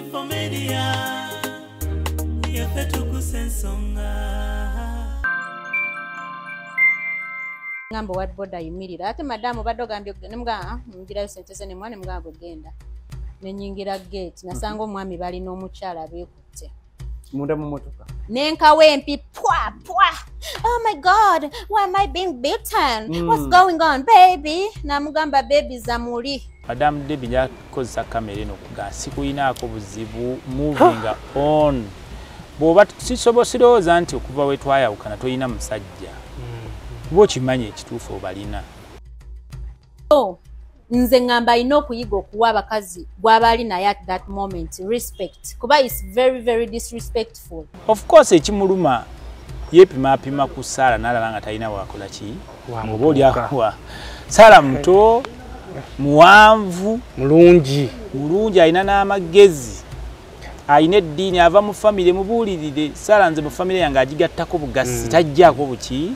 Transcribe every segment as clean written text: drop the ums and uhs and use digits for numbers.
Infomedia yafetu kusensonga ngambo what border yimirira ate madamu badogambye nemga ngira sente ze nemwane mga genda nenyingira gate nasanga omwami bali n'omukyala bekutte munda mu motoka nenkawe empi pwa oh my god why am I being beaten what's going on baby namugamba baby zamuli Madam Debbie yakozesa kamera eno kuga sikuyinaako buzibu moving on boba sisobosirowooza nti okuva wetwayawukana toyina musajja bo kimanye ekituufu obalina nze ngamba ina okuyiga okuwa abakazi gw'abali naye at that moment respect kuba is very very disrespectful. Of course ekimuluma yeepimapima ku Sara n'alaba nga talina wakola ki oba oli akuwa Sara muto muwanvu mulungi alina n'amagezi alina eddiini ava mu famire mubuulirire Sara nze mu famire yange agigattako bugasi tajjaako buki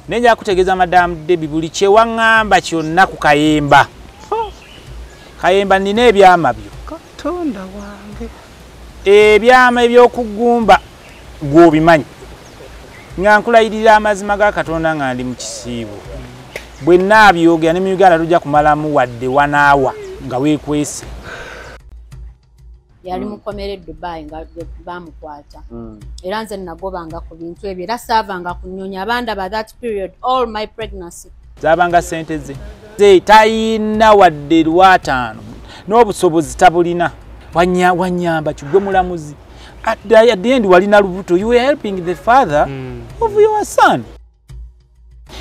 nenja kutegeeza Madam Debbie buli kyewaŋŋamba kyonna ku Kayemba Kayemba nina ebyama byo Katonda wange ebyama ebyokugumba gw'obimanyi nga nkulayirira amazima ga Katonda nga ndi mu kisiibo bwe naabyogera ne mu Uganda tujja kumalamu wadde wanaawa nga weekwese yali mukomere Dubai nga bamukwata era nze nagobanga ku bintu ebyo era saavanga kunyonya abanda by that period all my pregnancy zaabanga sente ze tayina wadde lwataano n'obusobozi tabulina wanyamba kigwe mulamuzi at the end walina lubuto you were helping the father of your son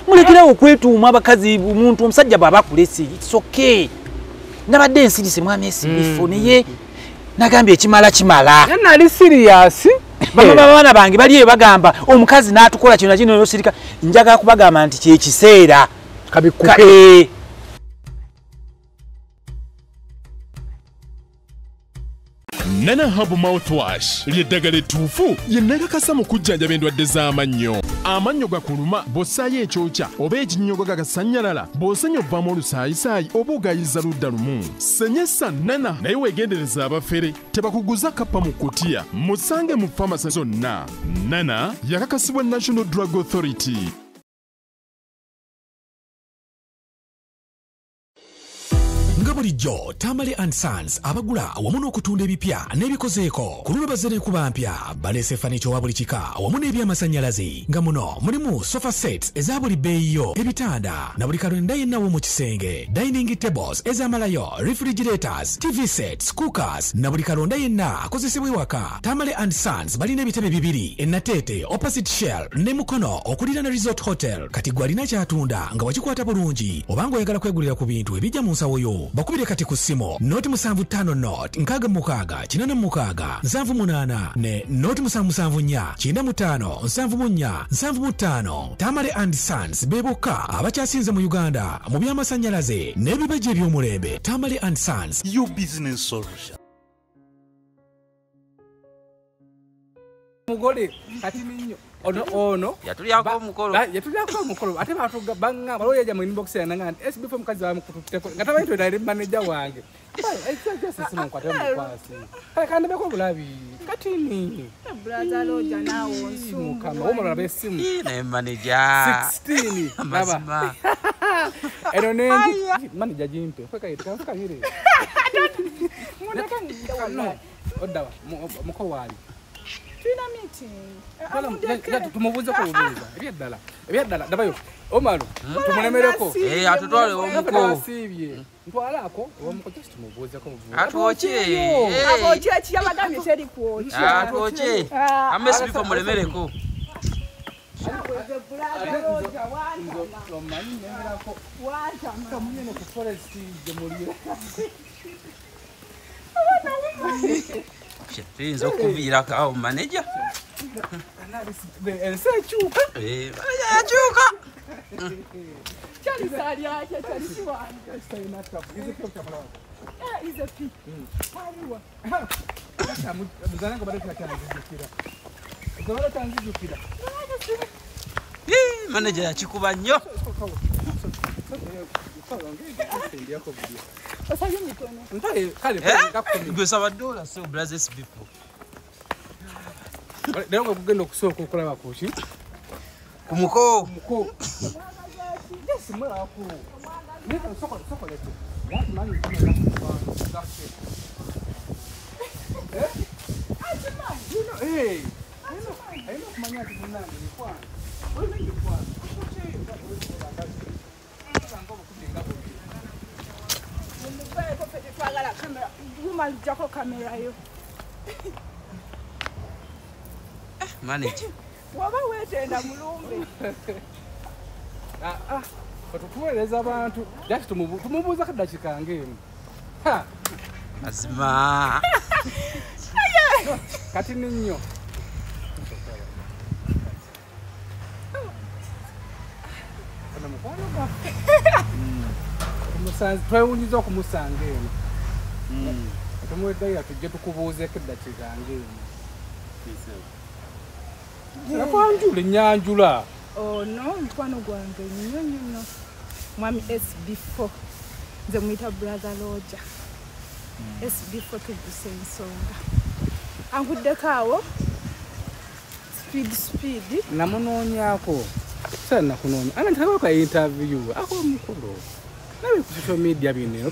mulekera okwetuuma abakazi omuntu omusajja baba kulesi it's okay nabadde ensirise mwami esibifo naye nagambye ekimala yana ali serious bana bange bali bagamba omukazi n'atukola kino nakino nosirika njaga kubagamba nti kyekiseera kabikuke Nana Hub Mouthwash lyeddagala ettuufu yennagakasa mu kujjanjaba endwadde z'amannyo. Amannyo gakuluma bw'ossaayo ekyokya oba ekinnyogo gagasanyalala bw'osenya ovaamu olusaayisaayi oba ogayiza ludda lumu. Senyesa Nana naye weegendereza abafere tebakuguza kappa mu kkutiya musange mu famasi zonna. Nana yakakasibwa National Drug Authority. nga bulijjo Tamale and Sons abagula awamu n'okutunda ebipya n'ebikozeeko ku luno bazere kuba mpya baleese fanicho wa buli kika awamu n'ebyamasanyalaze nga muno mulimu sofa sets eza buli bbeeyiyo ebitanda na buli kalonda yennawo mu kisenge dining tables ez'amalayo refrigerators TV sets cookers na buli kalonda yenna akozesebwa ewaka. Tamale and Sons balina ebitebe bibiri ennateete opposite shell ne mukono okulira na resort hotel kati gwalina kyatunda nga wakikwata bulungi obanga oyagala kwegulira ku bintu ebijja mu nsawo yo bakubire kati ku ssimu noti 75 not nkaga mukaga kinana mukaga 78 ne noti 774 95 74 75. Tamale and Sons beboka abakyasinze mu Uganda mu byamasanyalaze n'ebibeje by'omulembe. Tamale and Sons, your business solution. mugole kati minyo ono yatulyako omukolo ate batuga banga balo yaja mu inbox ya nanga SB from kazi wa mukututeko ngata bantu direct manager wange just simu kwata mukwasi kandi beko bulabi kati ni brother loja nawo nsu kama omara besimu ne manager 16 baba ero nengi manager jimpe kweka itafika hire munaka no odawa muko wali tuna meeting tumubuze ko ubuza ebyadala dabayo omalo tumulemereko atutwale omuko sibye ntwalako omuko just tumubuze ko ubuza atoche kiyabagamye teri kuoche atoche amesi bifo mulemereko Shepinzo kuvira kao manager. Ense chuka. Chuka. Chali sali yake chali chiwa. Stay not up. Is it kamera? Is a pig. Hariwa. Muzana kabare cyakira. Zora tanzijukira. Manager chikuba nnyo. Osabye mikono. Ntaye kale ngakumi. Gwe saba dola so brothers people. Lero ngokugenda okusooka okulaba kuki? Kumuko. Muko. Yes, mwako. Nika soko letu. Watu mali kama hey. Haina kumanya tunani ni kwa. Wewe ni kwa. Twagala kamera. Guma jako kamera yo. Manager. Waba wetenda mulumbe. Otukuweereza abantu. Just tumubuuza kadakika ng'emu. Ha. Mazima. Kati ninyo. Kana mukwano ba. Kumusanze twewunyiza okumusanga eno. Tumuweddaya tujje tukubuuze kadakika ng'emu. Nakwanjula ennyanjula. Oh no, mkwano gwange nnyo. Mwami SB4. Nze muyita brother Roger. SB4 tuguse ensonga. Anguddeko awo. Speed. Namunoonyako. Sasa nakunoonya. Ana ntaka kwa interview. Ako mukulu. Nawe ku social media bino.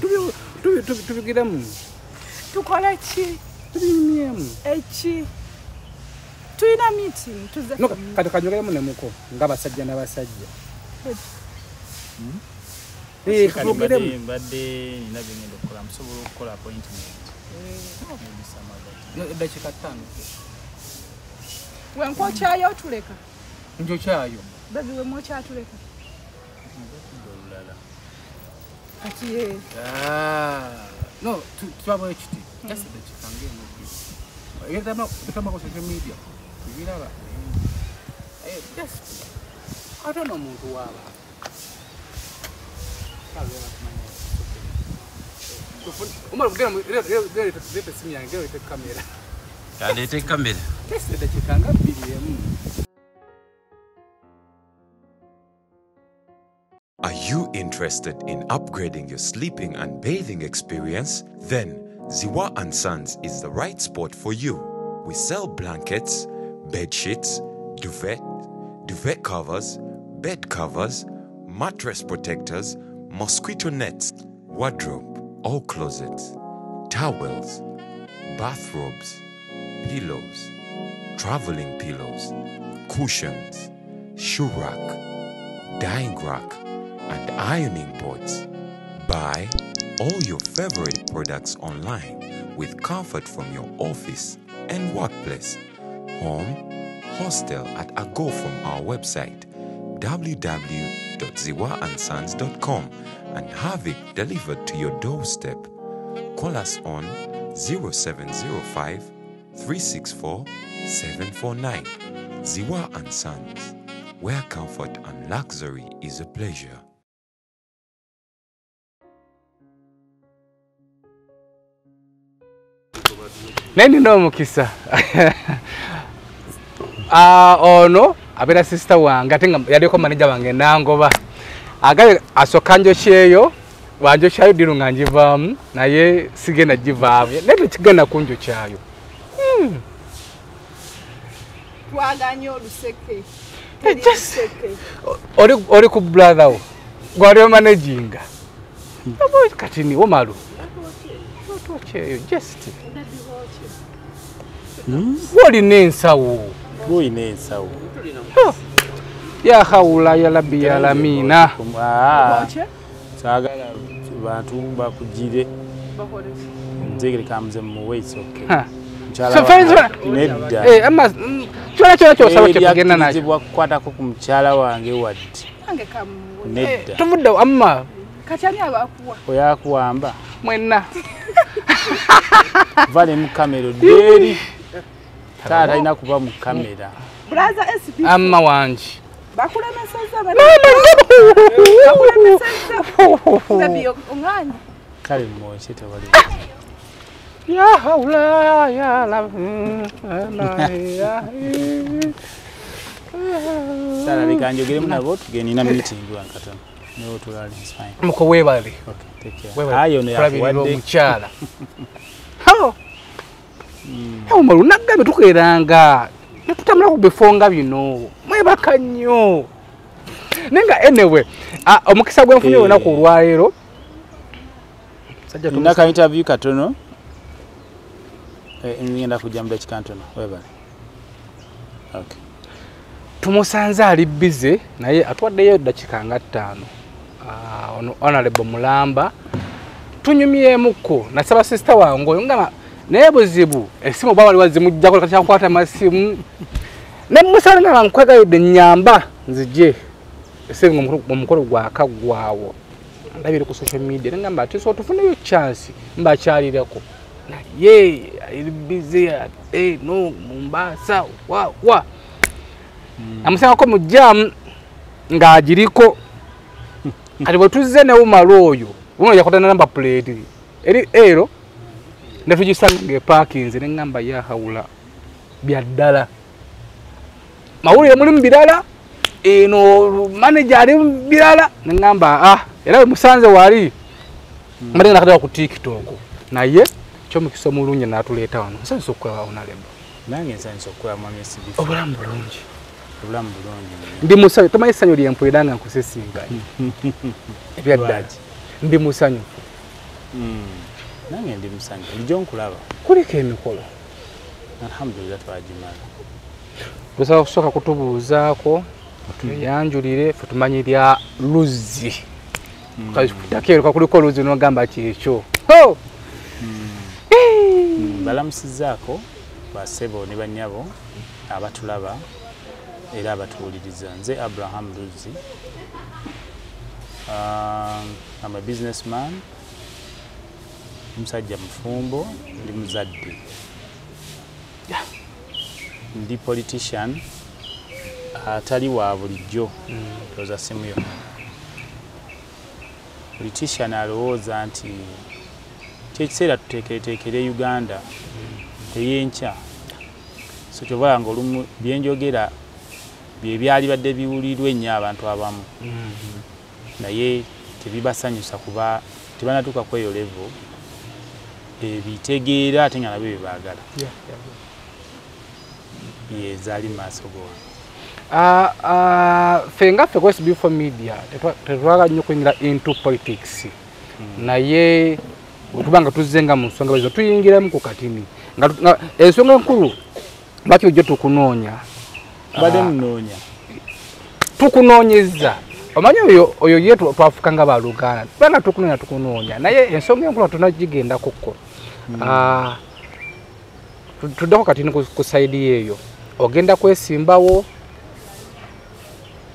Tubigiramu. Tukola ki? Tubimyemu. Eki. Tuina meeting tuze. No, kati kanyogeremu ne muko ng'abasajja n'abasajja. Kanyogeremu. Mbadde nina byengenda okukola musobola okukola appointment. Dakika 5. We nkokyayo tuleka. Njo kyayo. Baby we mokyatuleka. Kati ye. No, twaba ekiti. Just dakika ng'emu. Yetama ku social media. Biraba. Just. I don't know muntu waba. Umar kugera mu leta simu yange leta kamera. Kalete kamera. Test dakika ngabiriyemu. Are you interested in upgrading your sleeping and bathing experience? Then Ziwa & Sons is the right spot for you. We sell blankets, bed sheets, duvet covers, bed covers, mattress protectors, mosquito nets, wardrobe, all closets, towels, bathrobes, pillows, traveling pillows, cushions, shoe rack, dyeing rack, and ironing boards. Buy all your favorite products online with comfort from your office and workplace, home, hostel at a go from our website www.ziwaansons.com and have it delivered to your doorstep. Call us on 0705 364 749. Ziwa & Sons, where comfort and luxury is a pleasure. Neni ndo mukisa. Ono abera sister wange atenga yaliko manager wange nangoba. Agabe asokanjo kyeyo wanjo kyayo dirunga njivamu naye sigenda jivaamu. Neto kigenda kunjo kyayo. Twaganya oluseke. Ori ku brother wo. Gwali managinga. Abo katini wo malu. Kyeyo just. Woli nensawo. Boy nensawo. Ya haula ya rabbi ya lamina. Sagala bantu bakujire. Nzegere kamze mu ways okay. Chala. Nedda. Ama chala sawa kugenda nacho. Nzibwa kukwata ko kumchala wange wadde. Ange kamu. Nedda. Tumuda amma. Kachani abakuwa. Oyakuwamba. Mwenna. Vale mu kamera deri. Tata ina kuba mu kamera. Brother SB. Amma wanji. Bakula mesaza bana. Bakula mesaza. Zabi ongani. Kale mmoche tawali. Ya haula ya la. Sala likanjogere mu nabo tugeni na meeting wankatana. No, tulali, it's fine. Muko webale. Okay, take care. Webale. Ayo ne Kulabirira yakuwadde. omukyala. Hao. Omalu naggabe tukeranga. Netutambula ku bifonga bino. Mwebaka nnyo. Nenga anyway, omukisa gwenfunye olunaku olwaleero. Sajja tunaka interview katono. Ngenda kujja mu dakika ntono. Webale. Okay. Tumusanze ali busy naye atwaddeyo dakika nga 5. Ono honorable Mulamba tunyumyemuko nasaba sister wange ngama naye buzibu esimu bawali wazimujjako kati akwata masimu ne musala nga nkwagayide nyamba nzije esimu mu mukolo gwa kagwawo ndabire ku social media ngamba ati so tufuneyo chance mbakyalireko naye ali busy no Mombasa wa amusanga ko mujjam ng'agiriko kati bwe tuzze ne umalo oyo uno yakotana number plate eri ero ne tugisanga parkings ne ngamba ya haula byaddala mawulire mulimu birala eno manager ali birala ne ngamba era musanze wali mali nakataka ku TikTok naye kyo mukisa mulunye natuleta wano nsanso kwa onalebo nange nsanso kwa mwami SBF obulamu bulungi obulamu bulungi ndi musanyu tomanyi sanyu lyempuliranga nkusesinganye ebyaddaji ndi musanyu nange ndi musanyu lijo nkulaba kuliko emikolo alhamdulillah twagimala tusaba kusooka kutubuuzaako tuyanjulire fe tumanyi lya luzi takeeruka kuliko luzi nogamba kyekyo balamusizaako basebo ne bannyabo abatulaba era abatuwuliriza nze Abraham Luzi. I'm a businessman, musajja mufumbo, ndi muzadde. Ndi politician, atali wa bulijjo, toza simu yo. Politician alowooza nti kyekiseera tuteekereteekere Uganda ey'enkya. So kyova nga olumu byenjogera bye byali badde biwulirwa ennyo abantu abamu. Naye tebibasanyusa kuba tebanatuuka ku eyo level bitegeera ate nga nabyo bye baagala. Yezaali mu maaso go. Ffe nga ffe kwesi Beautiful Media tetwagala nnyo kuyingira into politics. Naye bwetuba nga tuzze nga mu nsonga bazo tuyingiramu ku katini. Ensonga enkulu lwaki ojja tukunoonya. Badde munoonya. Tukunoonyeza. Omanyi oyo ye twafuka nga baluganda. Banga tukunoonya. Naye ensonga enkulu tunagigenda kukko. Tuddeko katini ku side eyo. Ogenda kwesimbawo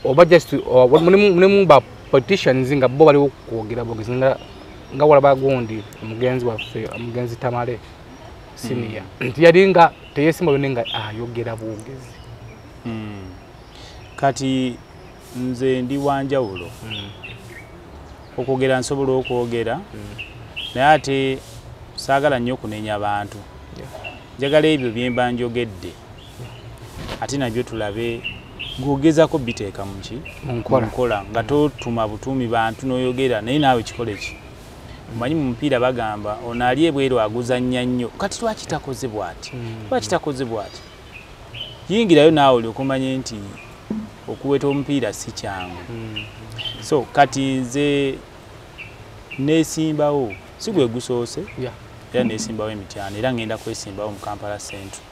oba just mulimu ba politicians nga bo bali kwogera bogezi nga walaba gundi omugenzi waffe omugenzi Tamale senior nti yali nga teyesimba yonenga ayogera bwogezi. Kati nze ndi wanjawulo okwogera nsobola okwogera naye ate saagala nnyo okunenya abantu. Njagala ebyo bye mba njogedde ate nabyo tulabe ng'ogezaako biteeka mu nkola nga totuma butuumi bantu n'oyogera naye naawe kikole ki. Omanyi mu mupiira bagamba ono ali ebweru aguzannya nnyo kati lwaki takoze bw'ati lwaki takoze bw'ati. Yingirayo naawe olyoke omanye nti okuweta omupiira si kyangu. So kati nze neesimbawo si gwe gusoose era neesimbawo Emityana era ngenda kwesimbawo mu Kampala Central.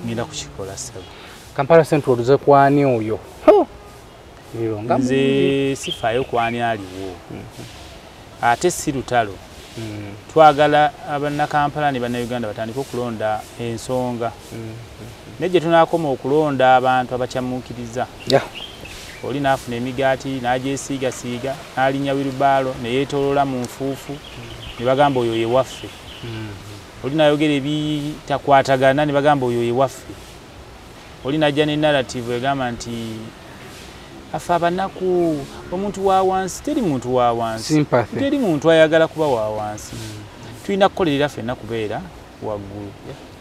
Ngenda kukikola sebo. Kampala Central oluze kwani oyo? Nze sifaayo kwani aliwo. Ate si lutalo. Twagala abannakampala ne bannayuganda batandika okulonda ensonga. Ne gye tunaakoma okulonda abantu abakyamuukiriza. Oli naafuna emigaati n'agyesiigasiiga n'alinnya wirubaalo ne yeetooloola mu nfuufu ne bagamba oyo ye waffe. Oli n'ayogera ebitakwatagana ne bagamba oyo ye waffe. Oli n'ajja ne narrative egamba nti afa abanaku omuntu wa wansi teri muntu wa wansi. Teri muntu ayagala kuba wa wansi. Tulina kukolerera ffenna kubeera waggulu.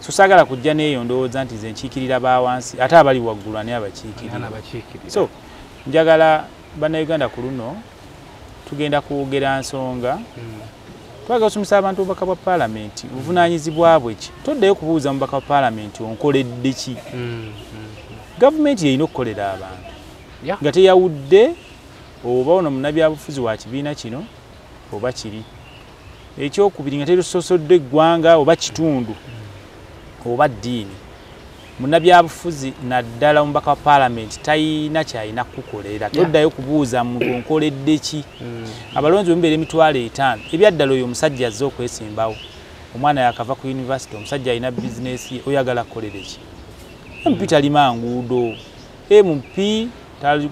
So saagala kujja n'eyo ndowooza nti nze nkiikirira ba wansi ate abali waggulu ani abakiikirira. So njagala bannayuganda ku luno tugenda kwogera nsonga twagala osomesa abantu obubaka bwa paalamenti buvunaanyizibwa bwe ki toddayo kubuuza mubaka wa paalamenti onkoledde ki gavumenti yeyina okukolera abantu nga teyawudde oba ono munnabyabufuzi wa kibiina kino oba kiri ekyokubiri nga terisosodde eggwanga oba kitundu oba ddiini munnabyabufuzi naddala omubaka wa paalamenti tayina kyalina kukukolera toddayo kubuuza muntu onkoledde ki abalonzi bemubeera emitwalo 5 ebyaddala oyo omusajja azze okwesimbawo omwana yakava ku yunivasite omusajja alina bizinesi ye oyagala kukolere ki MP talima nguudo MP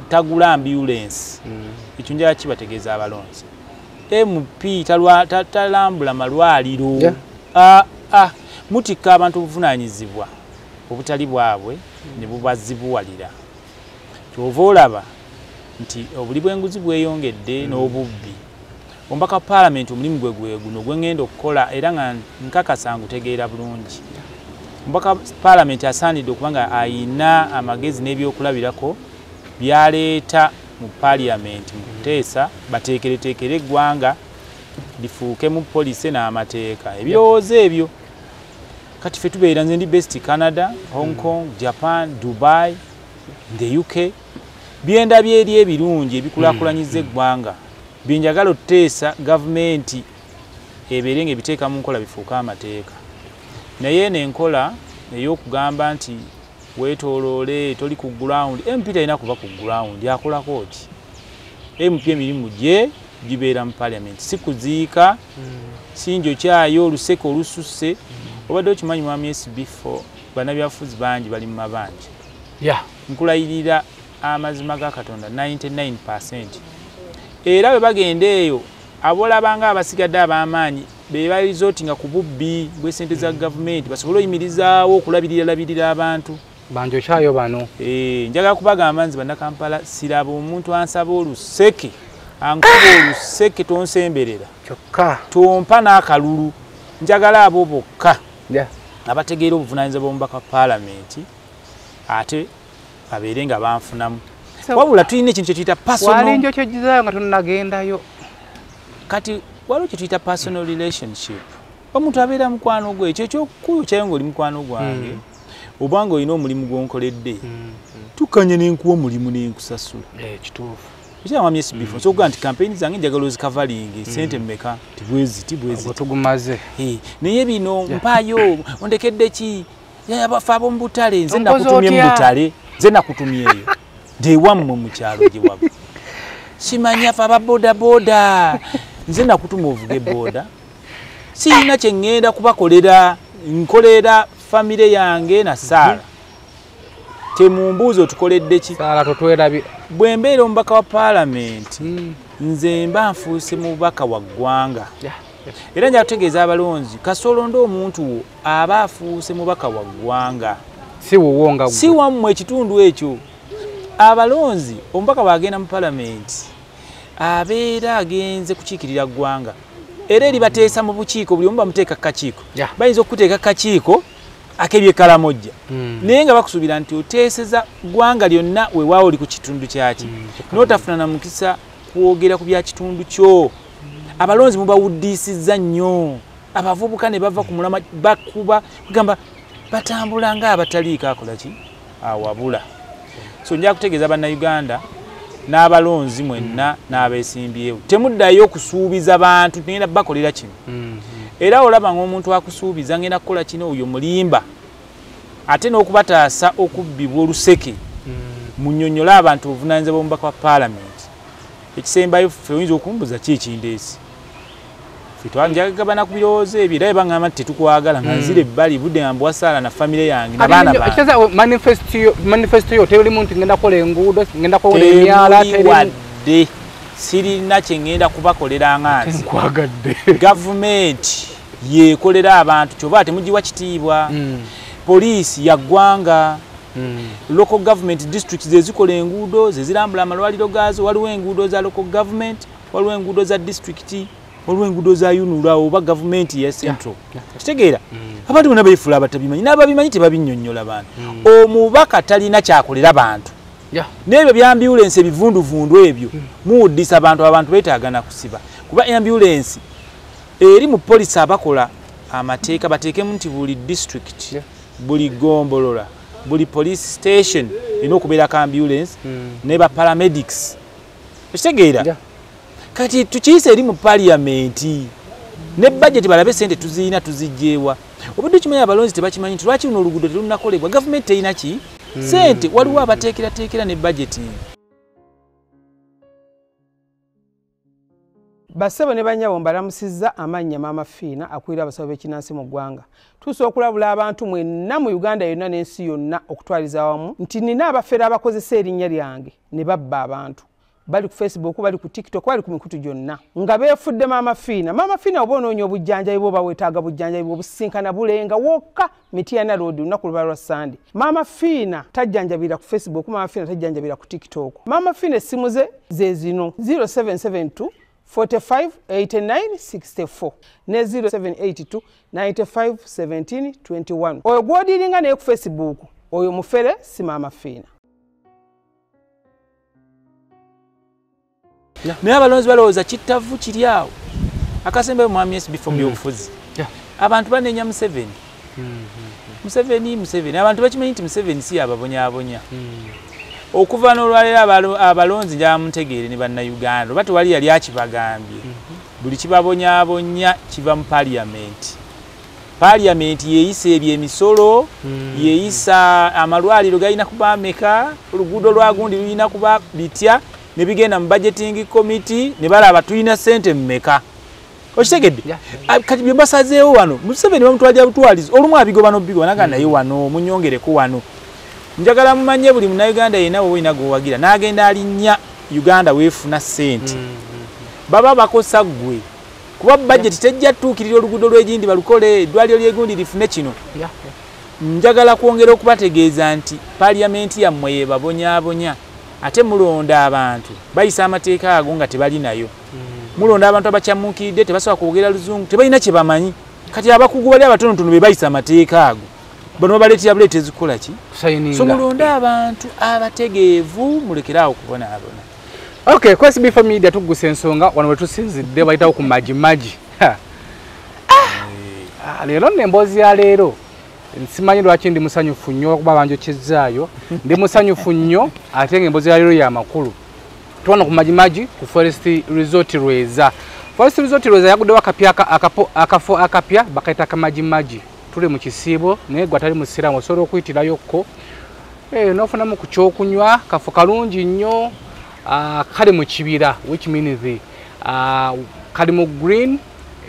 tagula ambulance ekyo njala kibategeeza abalonzi MP talambula malwaliro mutikka abantu obuvunaanyizibwa obutali bwabwe ne bubazibuwalira kyova olaba nti obuli bw'enguzi bweyongedde n'obubbi omubaka wa paalamenti omulimu gwe guno gwengenda okukola era nga nkakasa ngutegeera bulungi omubaka wa paalamenti asaanidde okuba nga ayina amagezi n'ebyokulabirako byaleeta mu paaliyamenti mu kuteesa bateekereteekere eggwanga lifuuke mu poliisi n'amateeka ebirowoozo ebyo kati ffe tubeera nze ndi best Canada, Hong Kong, Japan, Dubai, the UK byenda byeri ebirungi ebikulaakulanyiza eggwanga byenjagala oteesa gavumenti ebeere ng'ebiteeka mu nkola bifuuka amateeka naye n'enkola ey'okugamba nti weetooloole toli ku ground MP talina kuba ku ground akolako ki MP emirimu gye gibeera mu paalamenti si kuziika sinjo kyayo oluseke olususse obadde okimanyi mwami SB4 bannabyabufuzi bangi bali mu mabanja nkulayirira amazima ga Katonda 99% era bwe bagenda eyo abolabanga abasigadde ab'amaanyi be balizotinga ku bubbi bw'essente za gavumenti basobole oyimirizaawo okulabirira abantu banjo kyayo bano njagala kubagamba nti bannakampala siraba omuntu ansaba oluseke ankuba oluseke tonsemberera kyokka tompa n'akalulu njagala abo bokka abategeera obuvunaanyizibwa bw'omubaka wa paalamenti ate babeere nga banfunamu wabula tulina ekintu kyetuyita walinjo kyojizaayo nga tonnagendayo kati waliwo kyetuyita personal relationship omuntu abeera mukwano gwe ekyo ekyokukulu kyayo ng'oli mukwano gwange obanga olina omulimu gw'onkoledde tukanye n'enkuwa omulimu n'enkusasula kituufu ekyamwami SB4 sokuga nti kampeyini zange njagala ozikavalinga sente mmeka tibwezi tugumaze naye bino mpaayo ondekedde ki abafe ab'omu butale nze nakutumye mu butale nze nakutumyeyo dewammwe mu kyalo gye wabwe simanya fe ababodaboda nze nakutuma ovuge boda sirina kye ŋŋenda kubakolera nkolera famire yange na Saara temumbuuza otukoledde ki Saara totwerabira bwe mbeera omubaka wa paalamenti nze mba nfuuse mubaka wa ggwanga era njala kutegeeza abalonzi kasolonda omuntu wo aba afuuse mubaka wa ggwanga si wammwe ekitundu ekyo abalonzi omubaka bw'agenda mu paalamenti abeera agenze kukiikirira ggwanga era eri bateesa mu bukiiko buli omu bamuteeka kakiiko bayinza okuteeka kakiiko ak'ebyekkalamojja naye nga bakusuubira nti oteeseza ggwanga lyonna weewaawo oli ku kitundu kyaki n'otafuna na mukisa kwogera ku bya kitundu kyo abalonzi mubawuddiisizza nnyo abavubuka ne bava ku mulama bakuba kugamba batambula nga abataliiko akola ki awabula so nja kutegeeza bannayuganda n'abalonzi mwenna n'abeesimbyewo temuddayo okusuubiza bantu ngenda bakolera kino era olaba ng'omuntu akusuubiza ngenda kukola kino oyo mulimba ate n'okubataasa okubbibwa oluseke munnyonnyola abantu obuvunaanyizibwa bw'omubaka wa paalamenti ekisembayo ffe oyinza okumbuza ki ekindeesi ffe twagagabana ku birowoozo ebyo era baŋŋamba nti tetukwagala nga nzira ebbali budde nga mbwasaala na famire yange nabaana manifesto yo terulimu nti ngenda kukola enguudo ngenda kukola emyala wadde sirina kye ŋŋenda kubakolera nga nze gavumenti yeekolera abantu kyoba temugiwa kitiibwa poliisi ya ggwanga local government districts zezikola enguudo zezirambula amalwaliro gaazo waliwo enguudo za local government waliwo enguudo za district waliwo enguudo za unura oba gavumenti ya central kitegeera abantu bonna beefula abatabimanyi n'ababimanyi tebabinnyonnyola bantu omubaka talina kyakolera bantu N'ebyo bya ambulance ebivunduvundu ebyo muddisa abantu beetaagana kusiba kuba ambulance eri mu police abakola amateeka bateekemu nti buli district buli gombolola buli police station ina okubeerako ambulance ne ba paramedics ekitegeera kati tukiyise eri mu parliamenti ne budget balabe sente tuziina tuzijjeewa obudde kimanya abalonzi tebakimanyi nti lwaki luno oluguudo terunakolebwa gavumenti terina ki sente waliwo abateekerateekera ne budget. Basebo ne banyabo mbalamusizza amannya Maama Fiina akulira abasawo b'ekinnansi mu ggwanga. Tusobola okulabula abantu mwenna mu Uganda yonna n'ensi yonna okutwaliza awamu nti nina abafere abakozesa erinnya lyange ne babba abantu. Bali ku Facebook, bali ku TikTok, bali ku mikutu gyonna. Nga beefudde Maama Fiina. Maama Fiina oba onoonya obujjanjabi bwo bawetaaga bujjanjabi bwo businkana bulenga wokka Mityana Road lunaku luba lwa Sunday. Maama Fiina tajjanjabira ku Facebook, Maama Fiina tajjanjabira ku TikTok. Maama Fiina essimu ze zino 0772 45 89 64 ne 0782 95 17 21. Oyo gwodiringa naye ku Facebook oyo mufere si Maama Fiina. Naye abalonzi balowooza kittavu kiri awo akasembe mwami before byobufuzi abantu banenya Museveni Museveni abantu bakimanyi nti Museveni si ababonyaabonya okuva n'olwaleero abalonzi njamutegeere ne bannayuganda oba tewali yali akibagambye buli kibabonyaabonya kiva mu parliamenti yeeyisa ebyemisolo yeeyisa amalwaliro galina kuba ameka oluguudo lwagundi lulina kuba bitya ne bigenda mu budgeting committee ne balaba tulina sente mmeka okitegedde kati bye basazeewo wano Museveni bamutwalira butwalizi olumu abigoba n'obigoba naga naye wano munyongereko wano njagala mumanye buli munnayuganda yenna wowe olina gwowagira n'agenda alinnya Uganda weefuna sente baba bakosa ggwe kuba budget tejja tuukirira oluguudo lw'egindi balukole eddwaliro ly'egundi lifune kino njagala kwongera okubategeeza nti parliamenti yammwe yebabonyaabonya ate mulonda abantu bayisa amateeka ago nga tebali nayo mulonda abantu abakyamuukidde tebasobola kwogera luzungu tebalina kye bamanyi kati abakugu bali abatonotono be bayisa amateeka ago bano baleetera buleete ezikola ki so mulonda abantu abategeevu mulekeraawo kubonaabona. Okay, kwa SB Media tugusa ensonga wano wetusinzidde bayitawo ku majimaji leero n'emboozi ya leero nsimanyi lwaki ndi musanyufu nnyo kuba banjokyezaayo ndi musanyufu nnyo ate ng'emboozi ya leero ya makulu tubona ku majimaji ku Forest Resort Rweza. Forest Resort Rweza yaguddewo akafo akapya bakaita kamajimaji tuli mu kisiibo naye gwe atali musiraamu osobola okuyitirayokko n'ofunamu ku kyokunywa kafo kalungi nnyo kali mu kibira which means kali mu green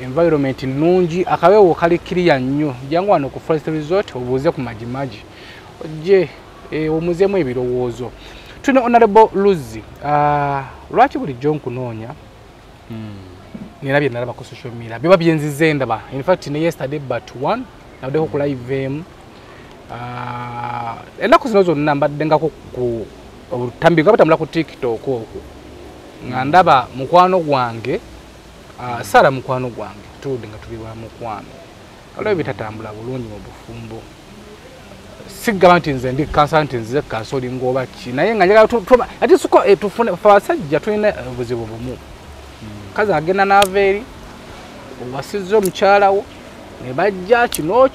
environment nungi akawewo kali kiriya nnyo jangu wano ku Forest Resort obuuze ku majimaji ojje omuzeemu ebirowoozo. Tuna Honorable Luzi lwaki bulijjo nkunoonya nirabye nalaba ku social media biba byenzize ndaba in fact ne yesterday but one nabuddeko ku live ennaku zino zonna mbadde nga ku obutambi nga batambula ku TikTok okwo nga ndaba mukwano gwange Sara mukwano gwange tuludde nga tuli wa mukwano olwo bitatambula bulungi mu bufumbo sigamba nti nze ndi kansa nti nze kansoli ngoba ki naye nga njagala ati suko tufune abasajja tulina obuzibu bumu kazi agenda n'aveeri owasizza omukyala wo ne bajja kino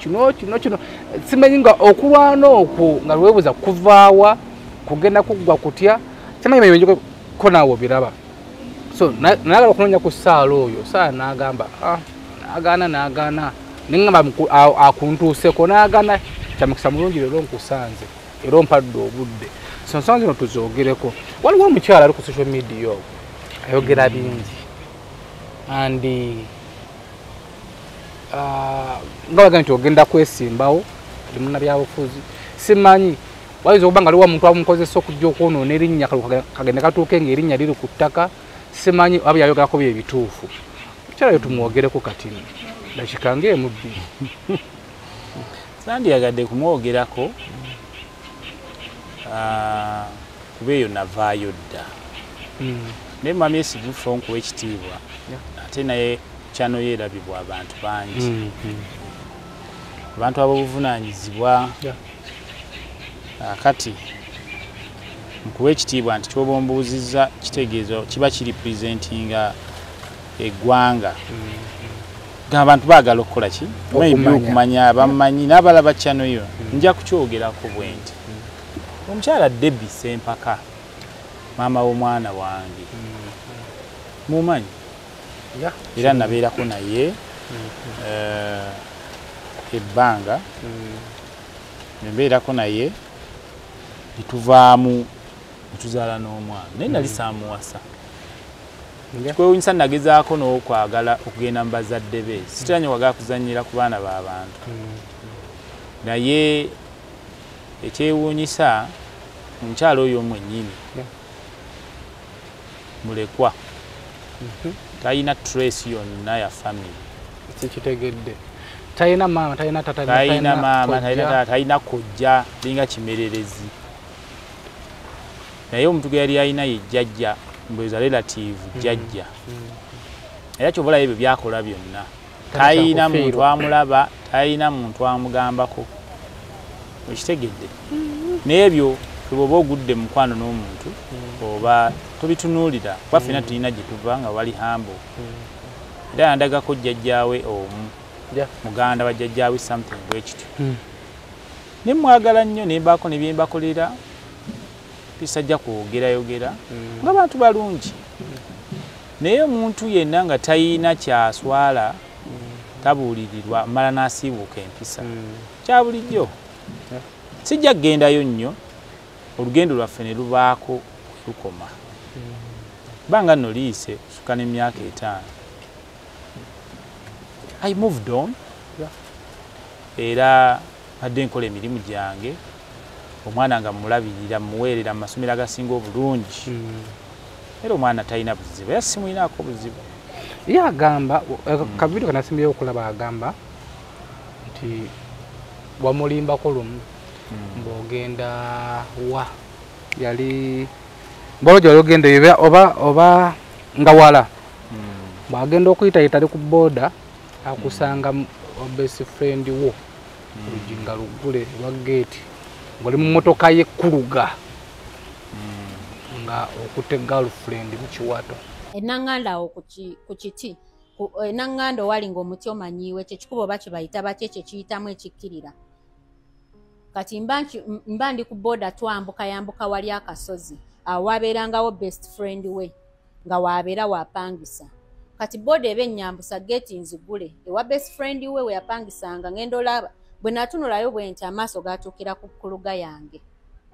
simanyi nga okulwana okwo nga lwebuuza kuvaawa kugenda kuggwa kutya kimanyi menyo ko naawe biraba so nagala okunoonya ku ssaala oyo saala n'agamba n'agaana neŋŋamba akuntuuseko n'agaana kyamukisa mulungi leero nkusanze era ompadde obudde so nsonga zino tuzoogereko. Waliwo omukyala ali ku social media ogwo ayogera bingi andi nga baga nti ogenda kwesimbawo ali munnabyabufuzi simanyi wayinza okuba nga aliwo omuntu amukozesa okujja okwonoona erinnya kagende katuuke ng'erinnya liri ku ttaka simanyi aba yayogerako bye bituufu mukyala yo tumwogereko kati dakikange emubbi sandyagadde kumwogerako kuba eyo navaayo dda naye mami esibufa onkuwa ekitiibwa ate naye kyano yeerabibwa abantu bangi abantu ab'obuvunaanyizibwa kati nkuwa ekitiibwa nti kyoba ombuuzizza kitegeezo kiba kiri presentinga eggwanga ng'abantu baagala okukola ki okumanya bamumanyi n'abalaba kyano yo nja kukyogerako bwe nti omukyala Debbie Sempaka maama w'omwana wange mumanyi era nabeerako naye ebbanga nembeerako naye netuvaamu netuzaala n'omwana naye nali saamuwasa kikwewunyisa nagezaako n'okwagala okugenda mu bazadde be sitiranye wagala kuzannyira ku baana b'abantu naye ekyewuunyisa omukyala oyo omwennyini mulekwa talina trace yonna ya family kikitegedde talina maama talina tata talina maama talina tata talina kojja linga kimererezi naye omuntu gwe yali alina ye jjajja mbweza relative jjajja era kyobola ebyo byakola byonna talina muntu amulaba talina muntu amugambako ekitegedde n'ebyo bwoba ogudde mukwano n'omuntu oba tobitunuulira kuba ffena tulina gye tuva nga wali hambo era yandagako jjajjaawe omu muganda wa jjajjaawe something bwekityo ne mwagala nnyo nembaako ne byembakolera bisajja kwogerayogera ng'abantu balungi naye omuntu yenna nga tayina kyaswala tabuulirirwa mala n'asiibuuka empisa kya bulijjo sijja kugendayo nnyo olugendo lwaffe ne lubaako lukoma banga nno liise suka n'emyaka 5 I moved on era badde nkola emirimu gyange omwana nga mulabirira muweerera mu masomero agasinga obulungi era omwana talina buzibu era simulinaako buzibu ye agamba kavidiyo kanasimbyeyo okulaba agamba nti wamulimbako lumu mbogenda wa yali mbolojo yogenda oba nga wala bwagenda okuyitayita ali ku boda akusanga best friend wo olujinga lugule lwa gate ngoli mu motoka ye kuluga nga okute girlfriend mu kiwato enanganda awo ku kiti enanganda wali ng'omuti omanyiiwe kyekikubo bakibayita bakye kyekiyitamu ekikkirira kati mba ndi ku boda yambuka wali akasozi awo wabeerangawo best friend we nga wabeera wapangisa kati boda eba ennyambusa geti nzigule ewa best friend we weyapangisanga ngenda olaba bwe natunulayo bwe nti amaaso gatuukira ku kuluga yange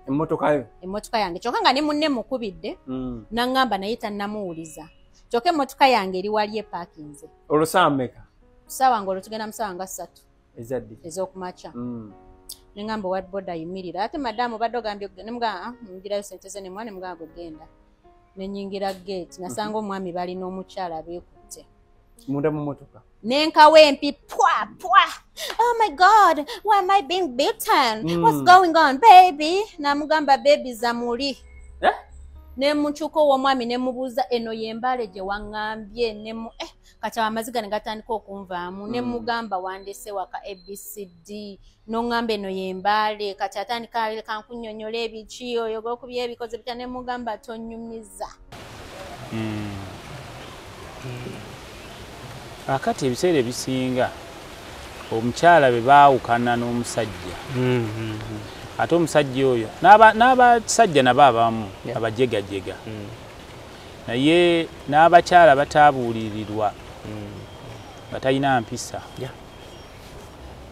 emmotoka yange kyokka nga ne munne mukubidde naŋŋamba naye tannamuwuliza kyokka emmotoka yange eri wali epaakinze olwosaameka kusaawa nga olwo tugenda mu ssaawa nga 3 ez'okumakya neŋŋamba owa boda ayimirira ate madamu badde ogambye nemugaa mugirayo sente ze nemwana nemugaa gogenda nenyingira gate nasanga omwami balina omukyala beekutte munda mu motoka nenkawo empi pwa oh my god why am I being beaten what's going on baby namugamba baby zamuli nemukyuka ow'omwami nemubuuza eno yembale gye waŋŋambye kati amaziga ne gatandika okunvaamu nemugamba wandese waka ABCD noŋŋamba eno yembale kati atandika kankunnyonnyola ebiki oyo gokubya ebikoze bitya nemugamba tonyumiza akati ebiseera ebisinga omukyala bwe baawukana n'omusajja ate omusajja oyo n'abasajja nabo abamu abajegajega naye n'abakyala bataabuulirirwa batalina mpisa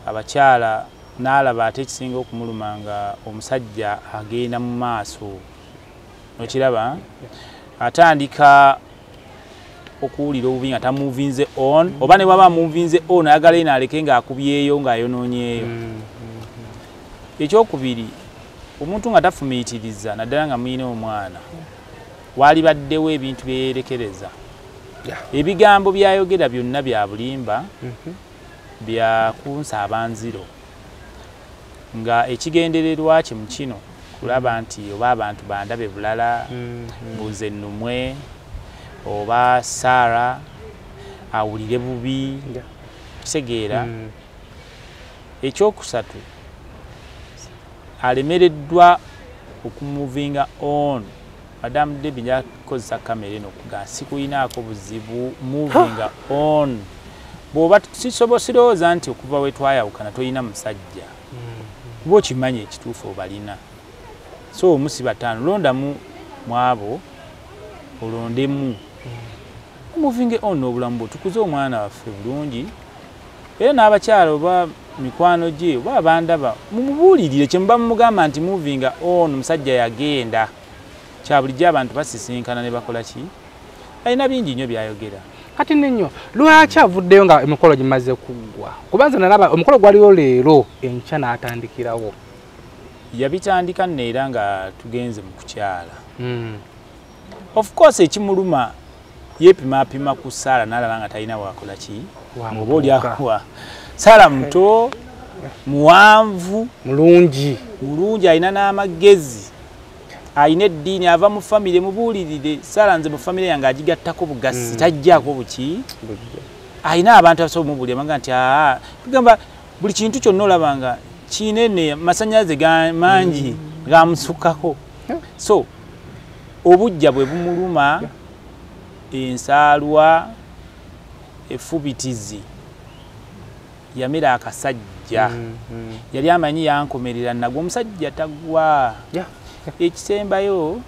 abakyala n'alaba ate ekisinga okumuluma nga omusajja agenda mu maaso okiraba atandika okuwulira obubi nga tamuvinze on oba ne bwaba amuvinze on ayagala eno aleke ng'akubyeyo ng'ayonoonyeeyo ekyokubiri omuntu nga tafumiitiriza naddala nga muyina omwana waali baddewo ebintu byeyerekereza ebigambo byayogera byonna bya bulimba bya kunsaabanziro nga ekigendererwa kye mu kino kulaba nti oba abantu bandabe bulala mbuze nnumwe oba Sara awulire bubi kitegeera ekyokusatu alemereddwa okumuvinga on Madam Debbie yakozesa kamera eno kuga sikuyinaako buzibu movinga on bw'oba sisobosirowooza nti okuva we twayawukana toyina musajja kuba okimanyi ekituufu obalina so omusiba ttaano londamu mwabo olondemu omuvinge on obulamu bwo tukuze omwana waffe bulungi era n'abakyala oba mikwano gye oba abandaba mumubuulirire kye muba mumugamba nti movinga on musajja yagenda kya bulijjo abantu basisinkana ne bakola ki alina bingi nnyo byayogera kati nenyo lwaki avuddeyo nga emikolo gimaze kuggwa kubanza nalaba omukolo gwaliwo leero enkya n'atandikirawo yabitandika neera nga tugenze mu kukyala of course ekimuluma yeepimapima ku Saala n'alaba nga talina wakola ki oba oliakuwa Saala muto muwanvu mulungi alina n'amagezi ayina eddiini ava mu famire mubuulirire Saala nze mu famire yange agigattako bugasi tajjaako buki ayina abantu abasobola mubuulira manga nti tugamba buli kintu kyonna olabanga kinene masannyalaze mangi gamusukkako so obujja bwe bumuluma ensaalwa efubitizi yamera akasajja yali amanyi yankomerera nagwo omusajja tagwa ekisembayo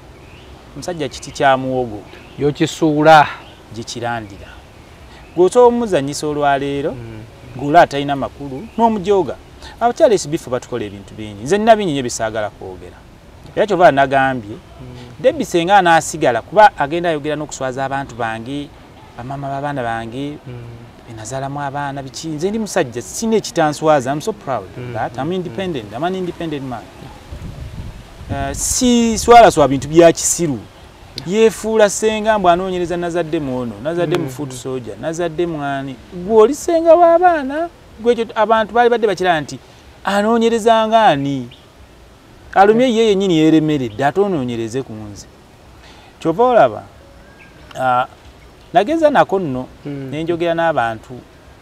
omusajja kiti kya muwogo yokisuula gikirandira gwosobola omuzanyisa olwaleero ng'ola atalina makulu n'omujooga abakyala esibifu batukola ebintu bingi nze nina bingi nnyo bisaagala kwogera era kyova nagambye Debbie senga anaasigala kuba agenda ayogera n'okuswaza abantu bange bamama b'abaana bange benazaalamu abaana biki nze ndi musajja sina ekitanswaza I'm so proud of that I'm independent I'm an independent man si swala swa bintu bya kisiru yefuula senga mbu anoonyereza nazadde muono nazadde mu food soldier nazadde mwani gwoli senga w'abaana gwekyo abantu bali badde bakira nti anoonyereza ngaani alumye ye yennyini yeremeredde ate onoonyereze ku nze kyova olaba nageza nako nno nenjogera n'abantu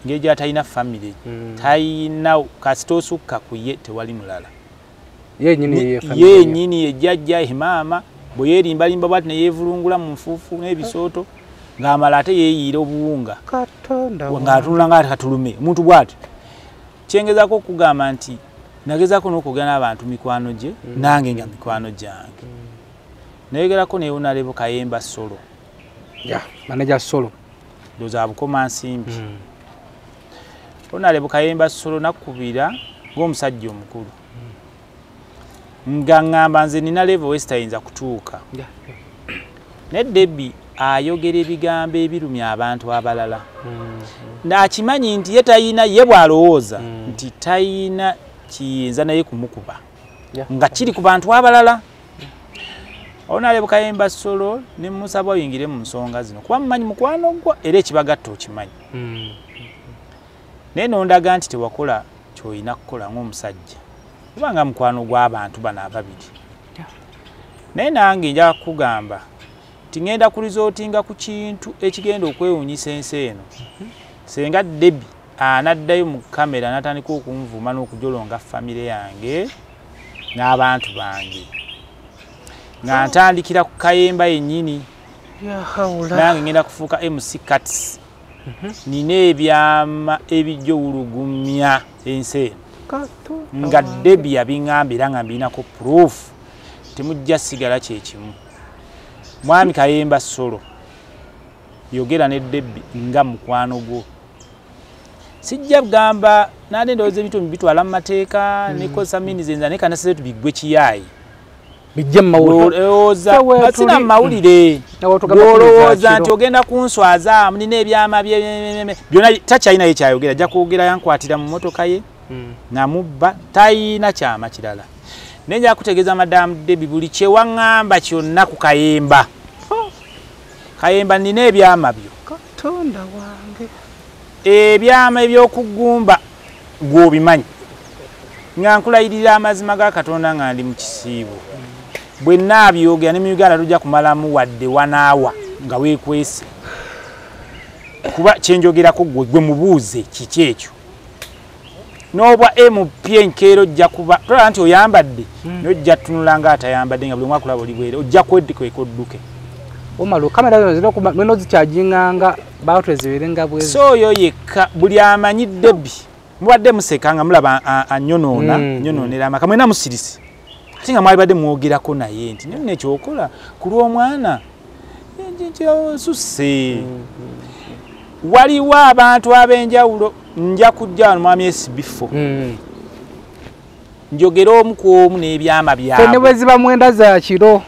ngeri gy'atalina famire talina kasita osukka ku ye tewali mulala yennyini yejjajja emaama bwe yeerimbalimba bwati ne yeevulungula mu nfuufu n'ebisooto ng'amala ate yeeyiira obuwunga ng'atunula ng'ate katulume omuntu bw'ati kyengezako okugamba nti nagezako n'okwogera n'abantu mikwano gye nange nga mikwano gyange nayogerako ne Honorable Kayemba Solo manager Solo ndowooza Bukoma Nsimbi Honorable Kayemba Solo nakubira ng'omusajja omukulu nga ngamba nze nina level westayinza kutuuka ne Debbie ayogera ebigambo ebirumya abantu abalala n'akimanyi nti ye tayina ye bw'alowooza nti tayina kiyinza naye kumukuba nga kiri ku bantu abalala Honorable Kayemba Solo ne musaba oyingire mu nsonga zino kuba mumanyi mukwano gwa era ekibagatta okimanyi naye nondaga nti tewakola ky'olina kukola ng'omusajja kubanga mukwano gw'abantu bano ababiri naye nange nja kugamba nti ngenda ku resootinga ku kintu ekigenda okwewuunyisa ensi eno senga Debbie anaddayo mu kamera n'atandika okunvuma n'okujolonga famire yange n'abantu bange nga ntandikira ku Kayemba yennyini nange ngenda kufuuka MC Cuts nina ebyama ebijjowulugumya ensi eno nga Debbie yabiŋŋamba era nga mbinako proof temujja sigala kyekimu mwami Kayemba Solo yogera ne Debbie nga mukwano gwo sijja kugamba nade ndowooza ebintu bitwala mu mateeka nekozesa minizenza naye kanasize tubiggwe kiyaayi bijja mawulire sina mawulire olowooza nti ogenda kunswaza nina ebyama byonna takyalinayo kyayogera ajja kwogera yankwatira mu motoka ye namubba tayina kyama kirala naye nja kutegeeza Madam Debbie buli kyewaŋŋamba kyonna ku Kayemba Kayemba nina ebyama byo Katonda wange ebyama ebyokugumba gw'obimanyi nga nkulayirira amazima ga Katonda nga ndi mu kisiibo bwe naabyogera ne mu Uganda tujja kumalamu wadde wanaawa nga weekwese kuba kyenjogerako gwe mubuuze kiki ekyo n'obwa MP enkeero ojja kuba tolaba nti oyambadde n'ojja tunula nga atayambadde nga buli mwaka olaba oli bwere ojja kweddika odduke omalo kamera zino zino kuba mweno zikyajinganga baatwe zibirenga bwezi so oyo yekka buli amanyidde bi mubadde museka nga mulaba anyonoonera amaka mwena musirisi ate nga mwali badde mwogerako naye nti nne ekyokola ku lw'omwana susse waliwo abantu ab'enjawulo nja kujja wano mwami esibifo njogera omu ku omu n'ebyama byabwe ne bwe ziba mwenda za kiro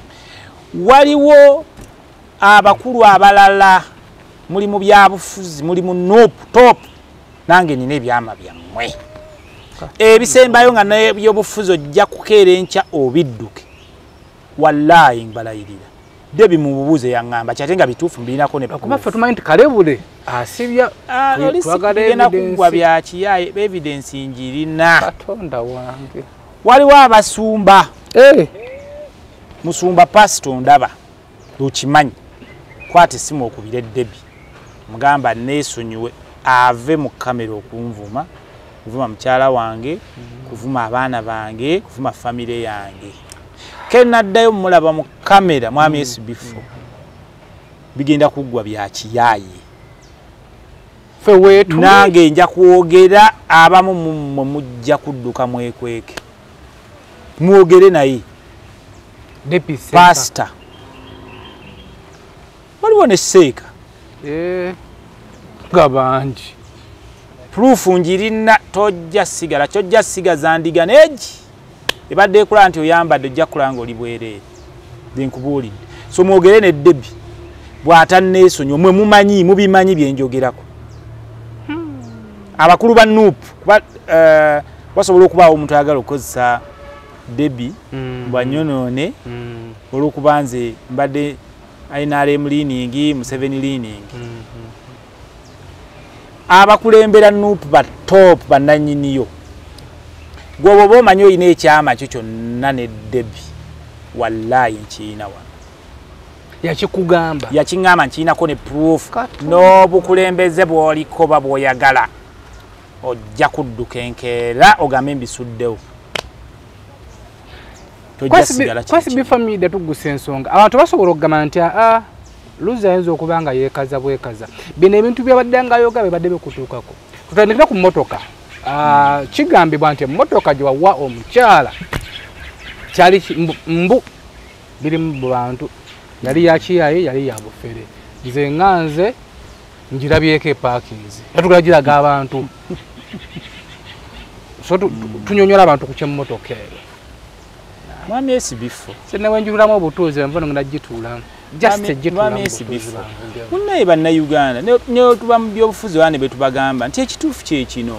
waliwo abakulu abalala muli mu byabufuzi muli mu top nange nina ebyama byammwe ebisembayo nga n'ebyobufuzi ojja kukeera enkya obidduke wallaayi mbalayirira debi mu bubuuze yaŋŋamba kyate nga bituufu mbirinako nebaffe tumanyi nti kalebule asibya twagala kugwa byakiyaye evidence njirina katonda wange waliwo abasumba musumba pasito ndaba lukimanyi kwata essimu okubira eddebi mugamba neesonyiwe ave mu kamera okunvuma kuvuma mukyala wange kuvuma abaana bange kuvuma famire yange kenaddayo mulaba mu kamera mwami esibifo bigenda kuggwa byakiyaye nange nja kwogera abamu mumwe mujja kudduka mwekweke mwogere naye pasita waliwo ne seeka gabangi purufu njirina tojja sigala kyojja sigaza ndiga neegi ebadde ekula nti oyambadde ojja kulanga oli bwereere nkubuulidde so mwogere ne Debi bw'atanneesonyi omwe mumanyi mubimanyi byenjogerako abakulu ba nuupu kuba wasobola okubaawo omuntu ayagala okukozesa Debi bwanyonoone olw'okuba nze mbadde NRM leaning Museveni leaning abakulembera nuupu ba top bannannyiniyo gwoba oba omanyi olina ekyama kyo kyonna ne Debi wallaayi nkiina wano yakikugamba yakiŋŋamba nkiinako ne proof n'obukulembeze bw'oliko ba bw'oyagala ojja kudduka enkeera ogambe mbisuddewo kwasi bifamide tugusa ensonga abantu basobola okugamba nti luza ayinza okuba nga yeekaza bwekaza bino ebintu byabadde nga yoga bibadde bikutuukako tutandikira ku mmotoka kigambibwa nti emmotoka gye wawa omukyala kyali mbu biri mu bantu yali yakiyaye yali yabufere nze nganze ngirabyeko eparkings yatugala giraga abantu so tunyonyola abantu ku kyemmotoka eyo mwami esibifo senewenjuliramu obutuuzi envono nga nagituulamu munnaye bannayuganda netuba mu byobufuzi wane betubagamba nti ekituufu kyekino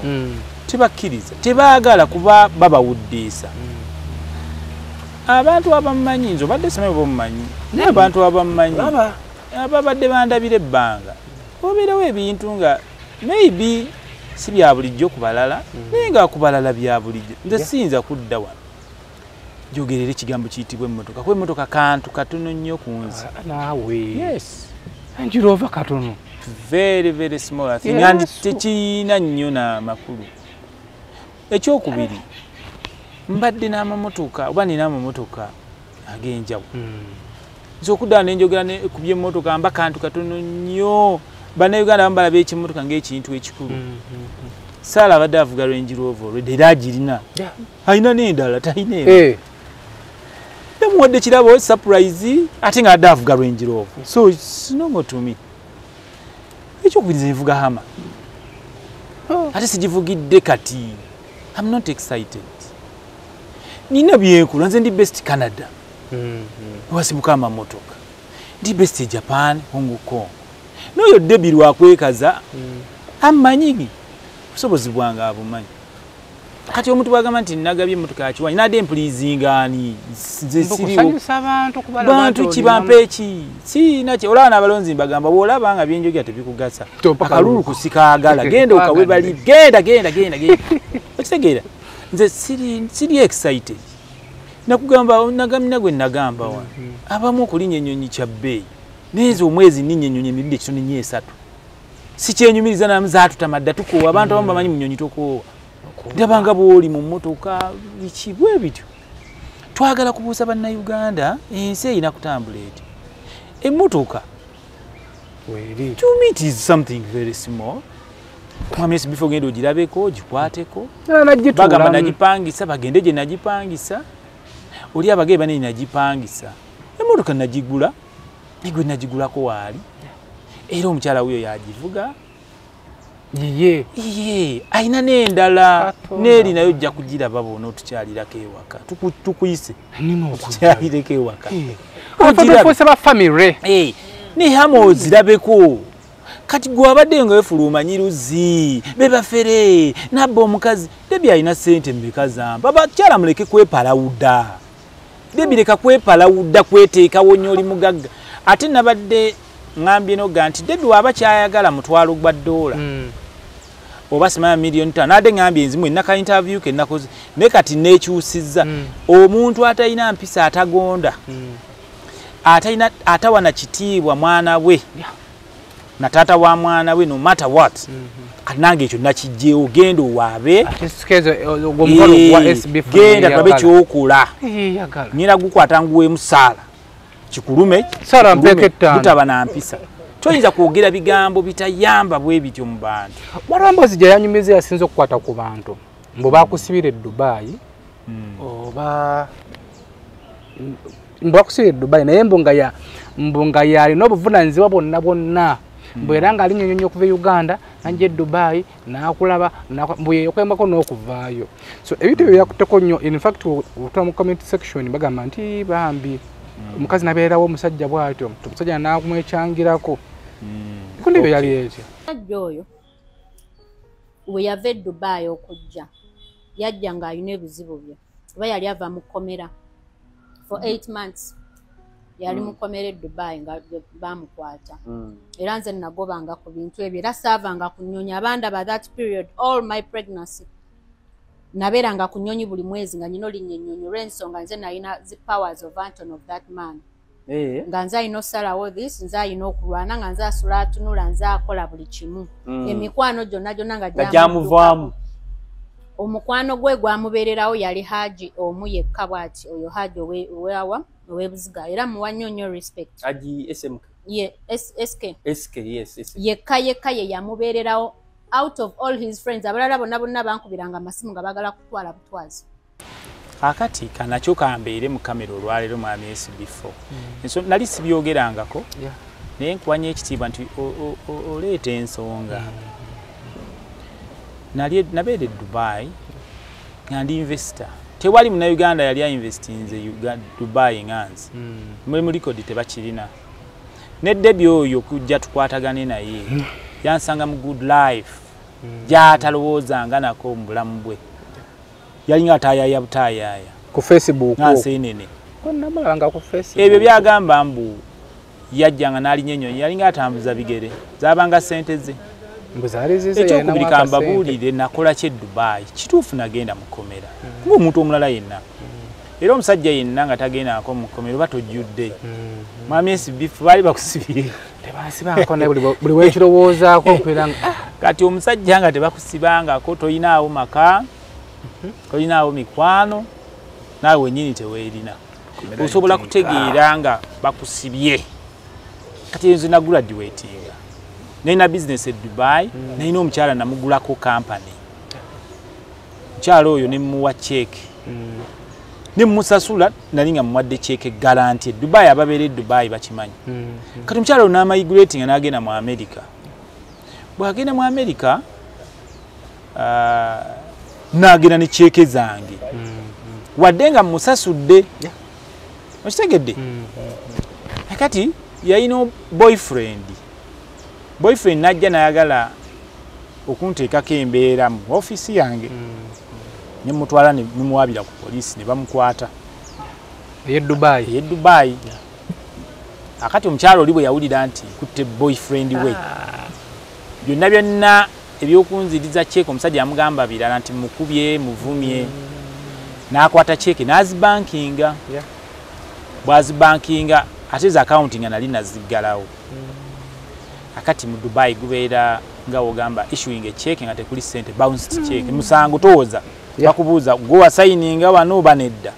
tebakkiriza tebaagala kuba babawuddiisa abantu abamumanyi nze obadde simanyi bamumanyi naye abantu abamumanyi ababadde bandabira ebbanga obeerawo ebintu nga maybe si bya bulijjo ku balala naye nga ku balala bya bulijjo nze siyinza kudda wano jogerera ekigambo kiyitibwa emmotoka kuba emmotoka kantu katono nnyo ku nze naawe yes enjirova katono very very small thing and tekiina nnyo n'amakulu ekyokubiri mbadde n'amamotoka oba nina amamotoka ag'enjawulo nso okuddaala nenjogera ku byemmotoka mba kantu katono nnyo bannayuganda abamu balaba ekimmotoka ng'ekintu ekikulu saala abadde avuga Range Rover already era agirina alina n'endala talina eno yamuwadde kirabo surprise ate nga adde avuga Range Rover so it's normal to me ekyokubiriza nvuga hama ate sigivugidde kati I'm not excited nina byenkula nze ndi best Canada wasibuka amamotoka ndi best Japan Hong Kong n'oyo Debi lwakwekaza amanyigi busobozi bwange abumanyi kati omuntu bwagamba nti nagabye emmotoka yakiwanyi nadde empulizingani nze siriwo bantu kibampe eki sinaki olaba n'abalonzi mbagamba bw'olaba nga byenjogera tebikugasa akalulu kusikaagala genda okawe bali genda okitegeera nze siri excited nagamina gwe nagamba wano abamu okulinnya ennyonyi kya bbeeyi neze omwezi nninnya ennyonyi emirundi ekitono nnyo esatu sikyenyumiriza namu zaatutamadda tukoowa abantu abamu bamanyi mu nnyonyi tokoowa ndabanga bwoli mu mmotoka bikibwe bityo twagala kubuusa bannayuganda ensi erina kutambula eti emmotoka to me it is something very small mwami esi before genda ogirabeko gikwateko bagamba nagipangisa bagende gye nagipangisa oli abagee bane nagipangisa emmotoka nagigula nigwe nagigulako waali era omukyala wuyo yagivuga ye ayina n'endala n'eri nayo ojja kugiraba bona otukyalirako ewaka tukuyise okukyalirako ewaka ne hama ozirabeko kati gwe wabadde nga wefuluma nyiruzi bebafere nabba omukazi debi alina ssente mmeka zamba abakyala muleke kwepalawuda debi leka kwepalawuda kweteekawo nnyo oli mugagga ate nabadde ngambye noga nti debi waba kyayagala mutwalo gwa $, oba simanya $1,500,000 nade ngambye nzimu enaka interview ke nakoze ne kati nekyusizza omuntu atalina mpisa atagonda atawana kitiibwa mwana we na tata wa mwana we no matter what kanange ekyo nakijjeewo genda owaabe genda kabe kyokola nyina gukwata nguweemu saala kikulume butaba na mpisa toyinza kwogera bigambo bitayamba bwe bityo mu bantu Mwarambozi gye yanyumiza yasinze okukwata ku bantu mbo bakusibire Dubai oba mbakusibire Dubai naye mbonga yali n'obuvunanyizibwa bonna mbu era nga alinyonyonyo okuva e Uganda nanje Dubai nakulaba mbuye okwembako n'okuvaayo so ebintu ebyo byakutteko nnyo in fact otula mu comment section bagamba nti bambi omukazi nabeerawo omusajja bw'atyo omusajja n'akumwekyangirako kundi ebyo yali ekyo ajja oyo we yava e Dubai okujja yajja ng'alina ebizibu bye oba yali ava mu kkomera for 8 months yali mukomere e Dubai nga bamukwata era nze nagobanga ku bintu ebyo era saavanga kunyonya abanda by that period all my pregnancy nabeeranga ku nnyonyi buli mwezi nga nyina olinya ennyonyi olw'ensonga nze nalina the powers of Anton of that man nga nze alina osalawo this nze alina okulwana nga nze asula atunula nze akola buli kimu emikwano gyonna nga gyamuvaamu omukwano gwe gwamubeererawo yali Haji omu yekka bw'ati oyo Haji oweawa owebuziga era muwa nnyo respect Haji SMK SK yes yekka ye yamubeererawo out of all his friends abalala bonna bankubiranga amasimu nga bagala kutwala butwazi akati kanakyo kambeere mu kamera olwaleero mwami SB4 enso nali sibyogerangako naye nkwanya ekitiibwa nti oleeta ensonga nabeere Dubai nga ndi investor tewali munnayuganda yali ainvestinze Dubai nganzi mu likodi tebakirina ne Debbie oyo kujja tukwatagane naye yansanga mu good life gy'atalowoozanga nako mu bulamu bwe yali nga atayaya butayaya ku Facebook nansenene namalanga ku Facebook ebyo byagamba mbu yajjanga n'alinya ennyonyi yali nga atambuza bigere zaabanga ssente ze ekyokubiri mbabuulire nakola kye Dubai kituufu nagenda mu kkomera ng'omuntu omulala yenna era omusajja yenna nga tagendako mu kkomera oba tojjudde mwami SB4 baali bakusibire tebasibangako naye buli wekirowoozaako mpeera kati omusajja nga tebakusibangako tolinaawo maka tolinaawo mikwano naawe wennyini teweerina osobola kutegeera nga bakusibye kati enzo nagula graduatinga nina business e Dubai nina omukyala namugulako company mukyala oyo nemuwa check nemusasula nali nga muwadde check guarantee Dubai ababeera e Dubai bakimanyi kati omukyala oyo n'amigrating n'agenda mu America bw'agenda mu America n'agenda ne check zange wadde nga musasudde okitegedde kati yalina boyfriend najja nayagala okunteekako embeera mu ofisi yange nemutwala nemuwabira ku poliisi ne bamukwata ye Dubai akati omukyalo oli bwe yawulira nti kutte boyfriend we byonna ebyokunziriza cheeke omusajja amugamba birala nti mukubye muvumye n'akwata cheeke n'azibankinga bw'azibankinga ate za accounting nali naziggalawo akati mu Dubai gubeera nga ogamba issuing a check nga tekuli sente bounced check musango toza bakubuuza go signing wano banedda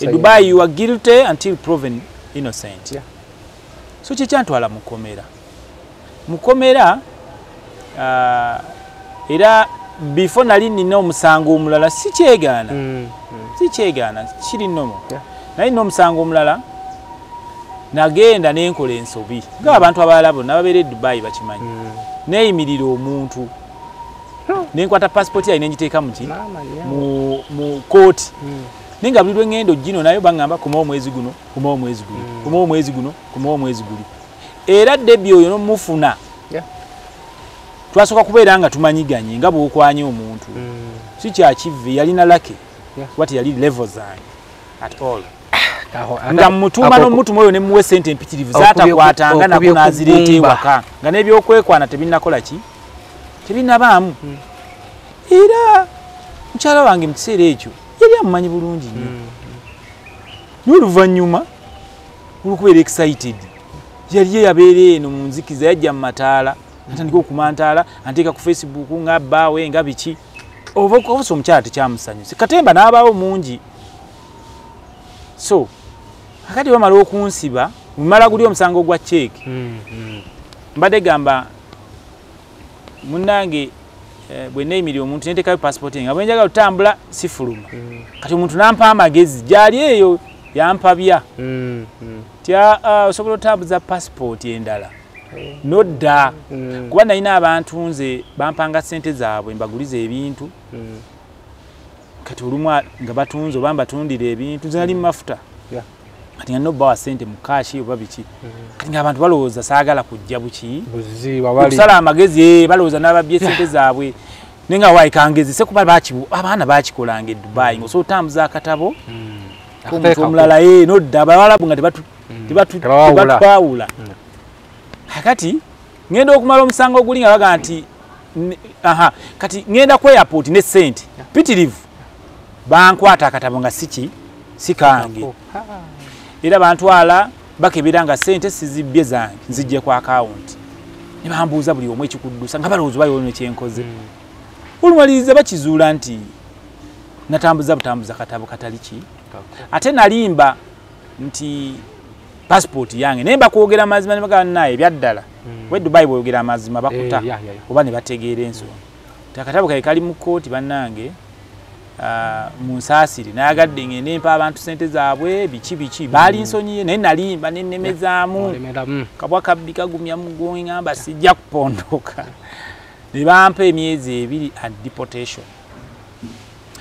in Dubai you are guilty until proven innocent so kyantwala mukomera era before nali nina omusango omulala sikyegana kiri nomo naye nina omusango omulala nagenda nenkola ensobi ng'abantu abalala bonna babeera e Dubai bakimanyi neeyimirira omuntu nenkwata passport yayi nenjiteeka mu kooti naye nga buli lwe ngendo gino nayo baŋŋamba kuma omwezi guno era debbi oyo nomufuna twasooka kubeera nga tumanyiganye nga bw'okwanya omuntu si kyakive yalina lake wati yali level zange at all nga mutuma n'omutuma oyo nemuwe sente empitirivu zaatakwatanga nako n'azireeta ewaka nga n'ebyokwekwana tebinnakola ki tebinnabaamu era mukyala wange mu kiseera ekyo yali amumanyi bulungi nnyo n'oluvannyuma olw'okubeera excited yali yabeera eno mu nzikiza yajja mu mataala natandika okumantaala anteeka ku Facebook nga bbaawe nga biki obusa omukyala tekyamusanyusa katemba n'abaawo mungi so akati bamala okunsiba mumala guli omusango gwa check mbadde gamba munnange bwe neeyimirira omuntu neteekayo passport nga bwe njagala otambula sifuluma kati omuntu nampa amagezi gyali eyo yampabya tya osobola otambuza passport endala nodda kuba nalina abantu nze bampanga sente zaabwe mbaguliza ebintu kati olumwa nga batunze oba mbatundira ebintu nze nali mu mafuta kati nga nobbawa sente mu kaashi oba biki kati nga abantu balowooza saagala kujja buki okusala amagezi balowooza n'ababbye sente zaabwe naye nga waayikangezese kuba abaana bakikolanga e Dubai ng'osobola otambuza akatabo k'omuntu omulala nodda abawalabu nga tebatwawula kati ngenda okumala omusango oguli nga baga nti kati ngenda ku airport ne sente pitirivu bankwata akatabo nga si kange era bantwala bakebera nga sente sizibbye zange nzijje ku akawunti ne bambuuza buli omu ekikuddusa nga balowooza bayono kyenkoze olumaliriza bakizuula nti natambuza butambuza katabo katali ki ate nalimba nti passport yange naye bakwogera amazima ne bagamba naye byaddala we Dubai bwogera amazima bakuta oba ne bategeera ensonga takatabo kaye kali mu kooti bannange munsaasire nayagadde ngende empa abantu sente zaabwe biki baali nsonyiye naye nalimba nennemezaamu kabwa kabbi kagumya mugongo ngamba sijja kupondoka ne bampa emyezi 2 at deportation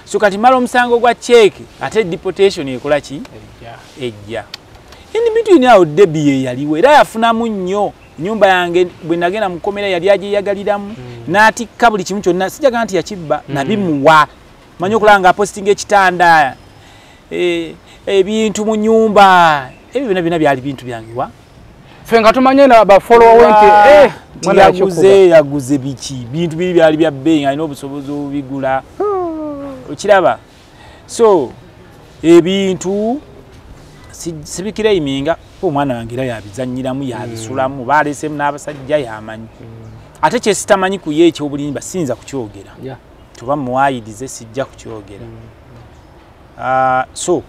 so kati mala omusango gwa check ate deportation ekola ki ejja in between awo debbi ye yaliwo era yafunamu nnyo nyumba yange bwe nagenda mukomera yali agiyagaliramu n'atikka buli kimu kyonna sijaga nti yakibba nabimuwa manyi okulanga posting ekitanda ebintu mu nyumba ebyo byonna byali bintu byange wa ffe nga tumanye na bafollower wenti yaguze biki bintu biri byali bya bbeeyi nga alina obusobozi obubigula okiraba so ebintu sibikira iminga omwana wange era yabizanyiramu yabisulamu baleesemu n'abasajja yamanyi ate kyesitamanyi ku ye ekyobulimba sinza kukyogera tuba muwayidize sijja kukyogera so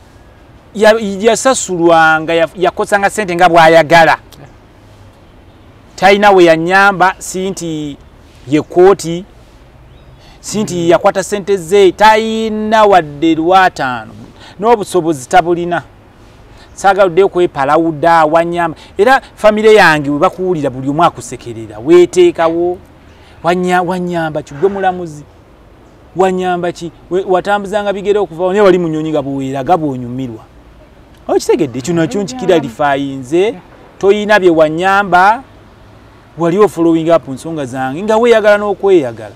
yasasulwanga yakosanga sente nga bwayagala talina we yanyamba sinti ye kooti sinti yakwata sente ze talina wadde lwataano n'obusobozi tabulina sagaludde okwepalawuda wanyamba era famire yange we bakuwulira buli omu akusekerera weeteekawo wanyamba kigwe mulamuzi wanyamba ki watambuzanga bigere okuva naye wali munyonyi nga bweweeraga bwonyumirwa okitegedde ekyo nakyo nkikiralifayinze toyina bye wanyamba wali following up nsonga zange nga weeyagala n'okweyagala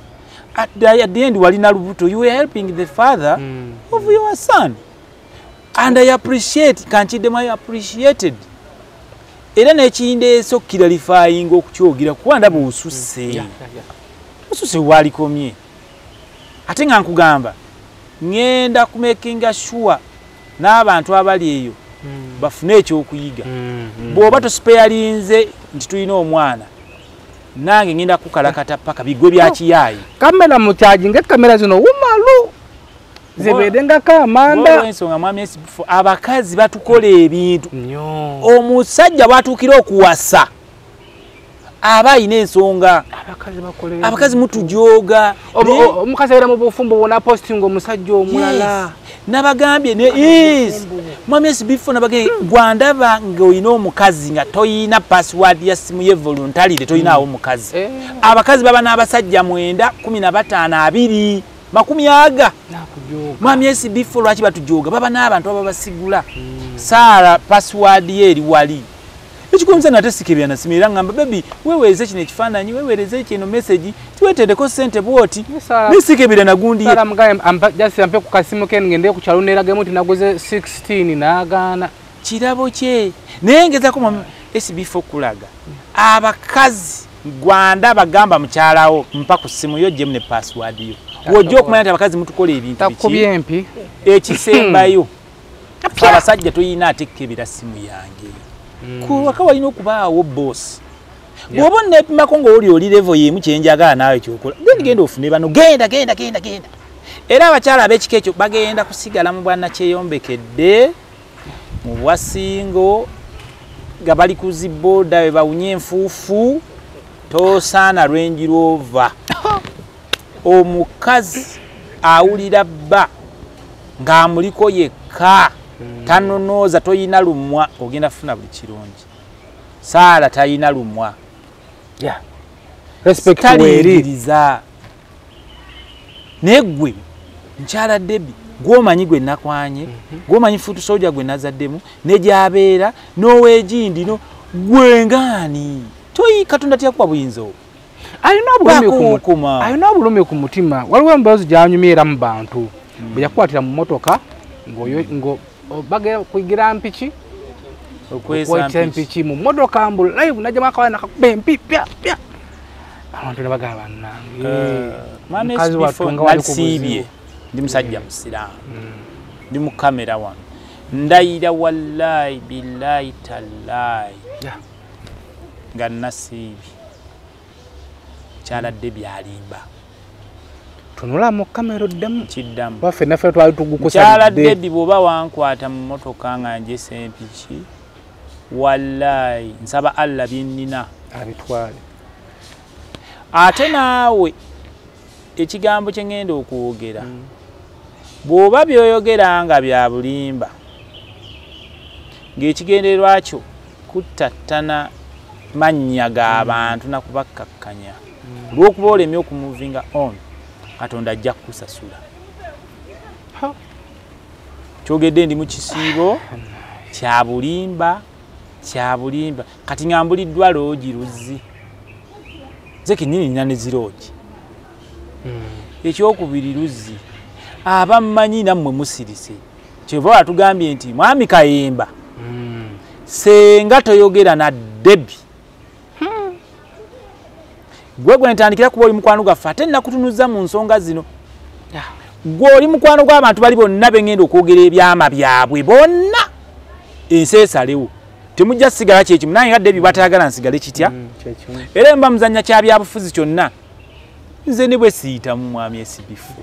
at the end walina lubuto you were helping the father of your son and I appreciate kankiddemu I appreciated era n'ekindeese okukiralifayinga okukyogira kuba ndaba osusse walikomye ate nga nkugamba ngenda kumakinga sure n'abantu abali eyo bafune ekyokuyiga bw'oba tospeyalinze nti tulina omwana nange ngenda kukalakata paka bigwe bya kiyayi kamera mu charging kamera zino umalu zibedenga kamanda ensonga mwami abakazi batukola ebintu omusajja batukira okuwasa aba ine ensonga abakazi mutujoga omukazi era mu bufumbo bona posting omusajja omulala nabagambye mwami before nabagambye gwandaba ng'oyina omukazi nga toyina password ya simu ye voluntarily toyinaawo omukazi abakazi baba n'abasajja 9 15 2 makumi aga mwami before lwaki batujoga baba n'abantu ababasigula Sara password ye eri wali ekikunze nate sikebya na simu era ngamba baby weweeze kino ekifaananyi weweereze kino message tuwetedeko sente bwoti nisikebira nagundi Sara mugaye jasi ampe ku kasimu ke ngende ku kyalo nera gemu tinagoze 16 nagana kirabo kye nengeza ko SB4 kulaga abakazi gwanda bagamba mukyalawo mpa ku simu yo gem ne password yo wojjo okumanya nti abakazi mutukola ebintu takubye empi ekisembayo abasajja toyina atekebira simu yange kuwaka walina okubaawo boss bw'oba nepimako ng'oli level yemu kyenjagala naawe kyokola genda ofune bano genda era abakyala ab'ekika ekyo bagenda kusigala mu bwana kyeyombekedde mu bwasingo nga bali ku zibooda we bawunye enfuufu tosaana Range Rover omukazi awulira bba ng'amuliko yekka tanonooza toyina lumwa ogenda funa buli kirungi Sara tayina lumwa respect weeririza negwe nkyala Debbie gwomanyi gwe nakwanye gwomanyi futu soja gwe nazaddemu nejabeera n'owegindi no gwengani toyi Katonda tyakuwa buyinza ayina obulumi ku mutima waliwo emboozi gyanyumira mu bantu bwe yakwatira mu motoka ngo bagera kuigira mpiki okwesa mpiki mu motoka mbu live najja makawana kakuba mpi pya abantu nabagaba nange makazi watunga wali kubuzibye ndi musajja musiramu ndi mu kamera wano ndayira wallahi billahi tallahi nga nasibi kyala Debbie alimba tunula mu kamera oddemu kiddamu waffe naffe twali tugukusa kyala Debbie bwoba wankwata mu motoka nga njese empiki wallahi nsaba Allah binnina abitwale ate naawe ekigambo kye ngenda okwogera bw'oba byoyogera nga bya bulimba ng'ekigendererwa kyo kuttattana mannya g'abantu nakubakkakkanya olw'okuba olemye okumuvinga on Katonda ajja kukusasula kyogedde ndi mu kisiibo kya bulimba kati ngambuliddwa loogi luzzi nze kennyini nina ne ziroogi ekyokubiri luzzi abammanyi nammwe musirise kyova batugambye nti mwami Kayemba senga toyogera na Debbie gwe ntandikira kuba oli mukwano gaffe ate nakutunuza mu nsonga zino gwe oli mukwano gw'abantu bali bonna bengenda okwogera ebyama byabwe bonna ensi esalewo temujja sigala kyekimu nange nga Debbie batayagala nsigale kitya era mba muzanya kya byabufuzi kyonna nze ne bwe siyitamu mwami SB4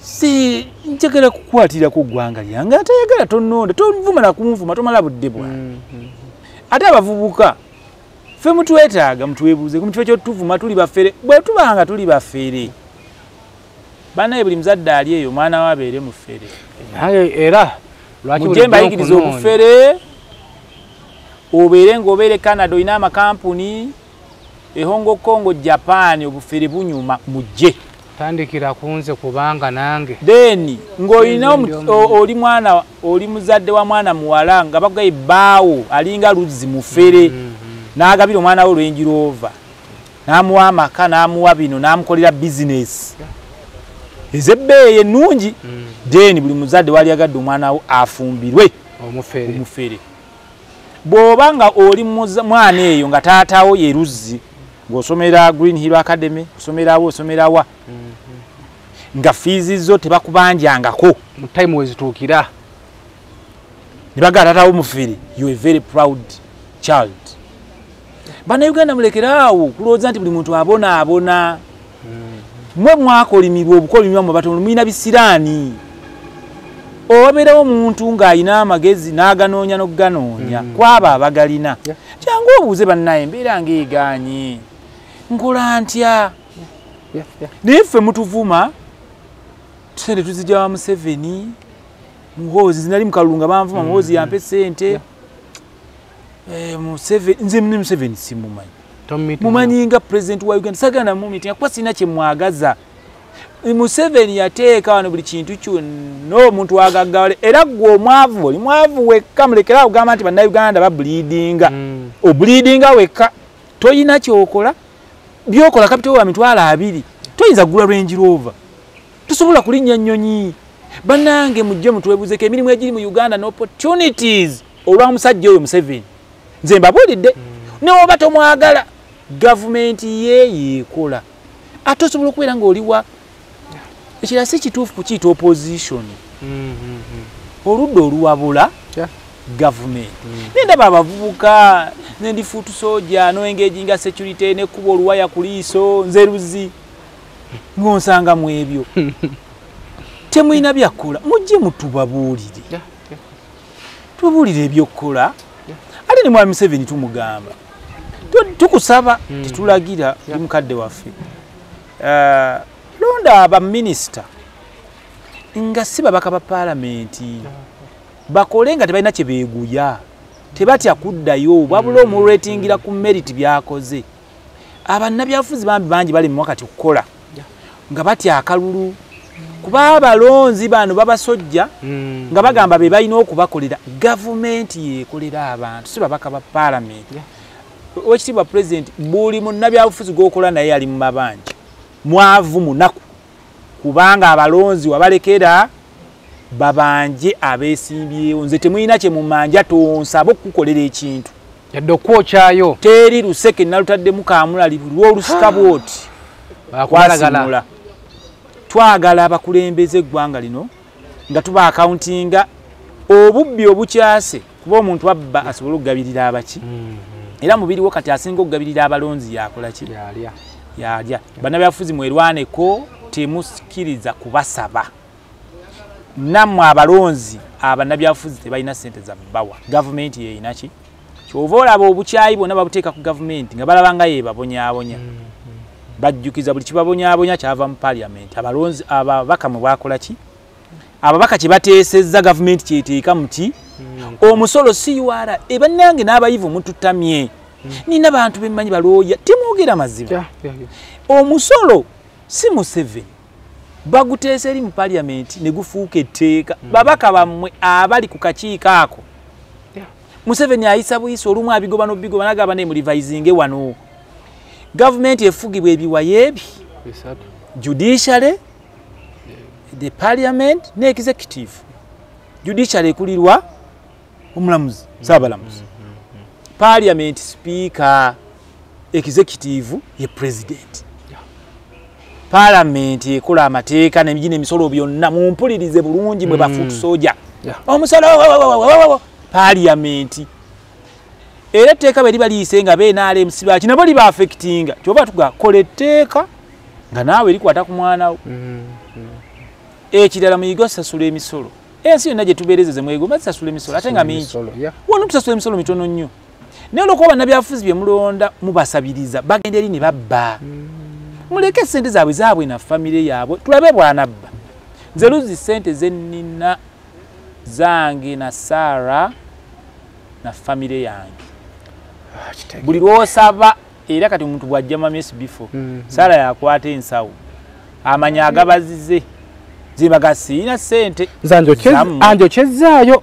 si njagala kukwatira ku ggwanga lyange atayagala tononda tonvuma na kumvuma tomala budde bwa ate abavubuka ffe mutwetaaga mutwebuuze ku mutwe kyotuvuma tuli bafere bwe tubanga tuli bafere banaye buli muzadde ali eyo mwana we abeere mufere era lwaki mujemba yigiriza obufere obeere ng'obeere Canada oyina amakampuni Hongo Kongo Japan obufere bunyuma mujje tandikira kunze kubanga nange deni ng'oyina oli muzadde wa mwana muwala nga bakugaye baawo alinga luzzi mufere n'agabira omwana we Range Rover n'amuwa amaka n'amuwa bino n'amukolera bizinesi ezebbeeyi ennungi deni buli muzadde wali agadde omwana we afumbirwe omufere bw'oba nga oli mwana eyo nga taatawo ye luzzi ng'osomera Green Hill Academy osomerawa nga fiizi zo tebakubanjangako mu time wezituukira ne bagala taatawo mufere you are very proud child Bannayuganda mulekeraawo kulowooza nti buli muntu abona. Mwe mwakolimirwa obukolimwa mu batono mulina bisiraani. Owabeerawo omuntu ng'alina amagezi n'aganoonya n'okuganoonya kwaba abagalina. Kyangu obuuze bannaye embeera ng'egaanye. Nkola ntya? Naye ffe mutuvuma tusente tuzijja wa Museveni. Muhoozi zinali mukalunga banvuma muhoozi yampe sente. Museveni nze Museveni simumanyi. Mumanyi nga president wa Uganda sagana mu meeting kwa sina kye mwagaza. Museveni yateeka wano buli kintu kyonna omuntu agaggawale era gwe omwavu oli mwavu wekka mulekera ogamba nti bannayuganda bableedinga. Obleedinga wekka toyina kyokola byokola kapito wa mitwalo 2 toyinza gula Range Rover. Tusobola kulinnya nnyonyi. Bannange mujje mutwebuuzeko emirimu egiri mu Uganda no opportunities olwa musajja oyo Museveni. Nze mbabuulidde ne oba tomwagala gavumenti ye yekola. Ate osobola okubeera ng'oliwa ekira si kituufu kukiyita opposition. Oludda oluwabula gavumenti. Nendaba abavubuka nendi foot soldier no engaginga security n'ekkuba oluwaya ku liiso nze luzi ng'onsanga mu ebyo. Temuyina byakola mujje mutubabuulire. Tubabuulire ebyokukola. Ate ne mwami Museveni tumugamba. Tukusaba titulagira ndi mukadde waffe. Londa aba minister nga si babaka ba parliamenti bakole nga tebalina kye beeguya tebatya kuddayo wabula omuratingira ku merit byakoze. Abannabyabufuzi bangi bali mu wakati okukola nga batya akalulu kuba abalonzi bano babasojja nga bagamba be balina okubakolera gavumenti yekolera abantu si babaka ba parliamenti. Wekitiibwa president buli munnabyabufuzi g'okola naye ali mu mabanja mwavu munaku kubanga abalonzi wabalekera babanje abeesimbyewo. Nze temuyina kye mumanja tonsaba okukolera ekintu yadde okwokyayo teri luseke nalutaddemu kaamulali lw'olusika bwoti kwasimula. Twagala abakulembeze eggwanga lino nga tuba accountinga obubbi obukyase kuba omuntu abba asobole okugabirira abaki era mubiriwo kati asinga okugabirira abalonzi yakola ki yalya. Bannabyabufuzi mwerwaneko temusikiriza kubasaba. Nammwe abalonzi abannabyabufuzi tebalina ssente za bbawa gavumenti yeyina ki kyova olaba obukyayi bonna babuteeka ku gavumenti nga balaba nga yebabonyaabonya. Bajjukiza buli kibabonyaabonya kyava mu parliament. Abalonzi ababaka mu bakola ki ababaka kye bateesezza gavumenti kyeteeka muti omusolo CUR ebannange n'abayivu mututamye. Nina bantu bemmanyi balooya temwogera mazima. Omusolo si Museveni baguteesa eri mu parliament ne gufuuka etteeka. Babaka bammwe abali ku kakiiko ako Museveni ayisa buyisa olumu abigoba n'obigoba n'agamba ne mu revisinge wano. Gavumenti efugibwa ebiwayo ebi judiciary, the parliament ne executive. Judiciary ekulirwa omulamuzi saabalamuzi. Parliament speaker, executive ye president. Parliament ekola amateeka n'ebigina emisolo byonna mumpulirize bulungi mwe bafuutu soja. Omusolo parliament era etteeka bwe liba liyise nga beenaala emusi baki nabo liba affectinga kyoba tugakola etteeka nga naawe likwata ku mwana wo. Ekirala muyiga osasula emisolo. Ensi yonna gye tubeerezeze mwegomba tusasula emisolo ate nga mingi. Wano tusasula emisolo mitono nnyo. Naye olwokuba bannabyabufuzi bye mulonda mubasabiriza bagenda eri ne babba. Muleke ssente zaabwe na famire yaabwe tulabe bwanabba. Nze luzi ssente ze nnina zange na Sarah na famire yange. Buli lw'osaba era kati omuntu bw'ajja mamesi before Sarah yakwata ensawo amanya agabazize zibaga siina ssente anjokyezaayo.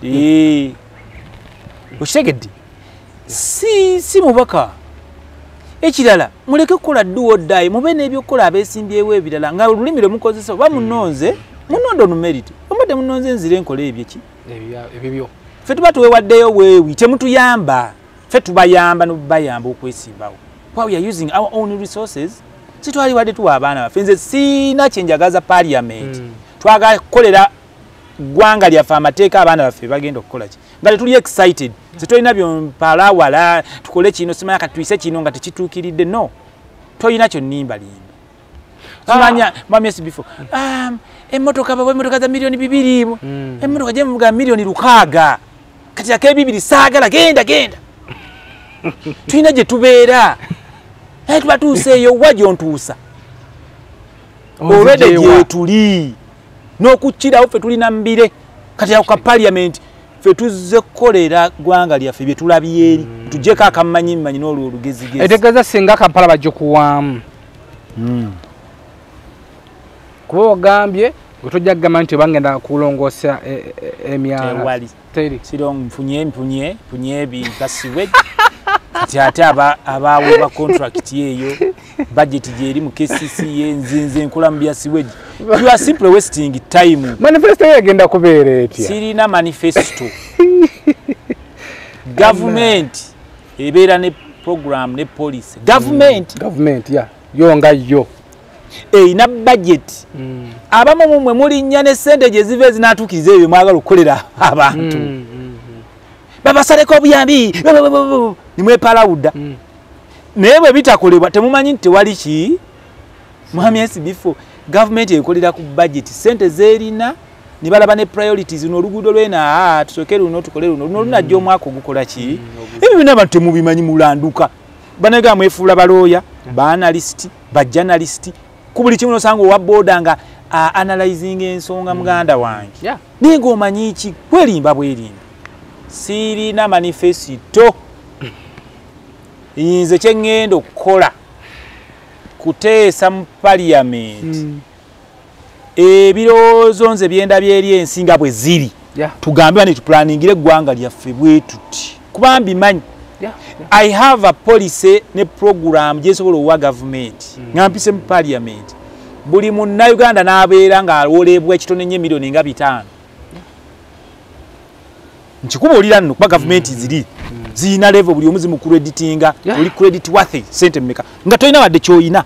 Okitegedde si mubaka. Ekirala muleke kukola dduwoddayi mube n'ebyokukola abeesimbyewo ebirala nga olulimi lwe mukozesa oba munonze munondo numeriti oba temunonze nzire nkola ebyo ki ebyo. Ffe tuba tuwewaddeyo weewi temutuyamba ffe tubayamba n'obayamba okwesimbawo. We are using our own resources. Si twali wadde tuwa abaana baffe. Nze siina kye njagaza parliament. Twagala kukolera gwanga lyaffe amateeka abaana baffe bagenda okukola ki nga tuli excited tetolina byompala wala tukole kino simanya katuyise kino nga tekituukiridde no toyina kyonnimba limba simanya mamyesi before emmotoka babwe za milioni 2 emmotoka gyemuvuga milioni 600 kati ak'ebibiri saagala genda tulina gye tubeera tuba tuuseeyo wa gyontuusa olwedde gye tuli n'okukkirawo ffe tulina mbire kati ako ka parliament ffe tuzze kukolera ggwanga lyaffe bye tulabye eri tuggyeko akammanyi n'olwo olugezigezi etegeeza singa Kampala bagikuwaamu kuba ogambye otojja kugamba nti bangenda kulongoosa emyala mpunye bikasiwe kati ate abawe ba contract eyo budget gyeri mu KCC yenzinze nkola mu bya siweji you are simply wasting time. Manifesto yagenda kubeera etya sirina manifesto government ebeera ne program ne policy government ya yonga yo ina budget abamu mwe mulinnya ne sente gye zive zinatukiriza ebyo mwagala okukolera abantu babasaleko obuyambi nimwe palawuda naye bwe bitakolebwa temumanyi nti tewali ki mwamyesi before government ekolera ku budget sente zerina nibalaba ne priorities n'oluguudo lwena tusoke luno tukole luno lunajja omwaka ogukola ki ebyo bina abantu temubimanyi mulanduka banega mwefuula balooya ba-analyst ba-journalist ku buli kimu nosanga owa boda nga analyzing ensonga muganda wange naye ng'omanyi ki bwerimba sirina manifesto yinze kyengendo okukola kuteesa mu parliament ebirowoozo nze byenda byeri ensinga bwe ziri tugambe bani tuplaningire eggwanga lyaffe bwe tuti kuba mbimanyi I have a policy ne program gyesobola owa government nga mpise mu parliament buli munnayuganda n'abeera ng'awoolebwa ekitone nnyo miliyoni nga 5 nkikubuulira nno kuba government ziri ziyina level buli omuzi mu creditinga oli credit worth sente mmeka nga tolina wadde kyoyina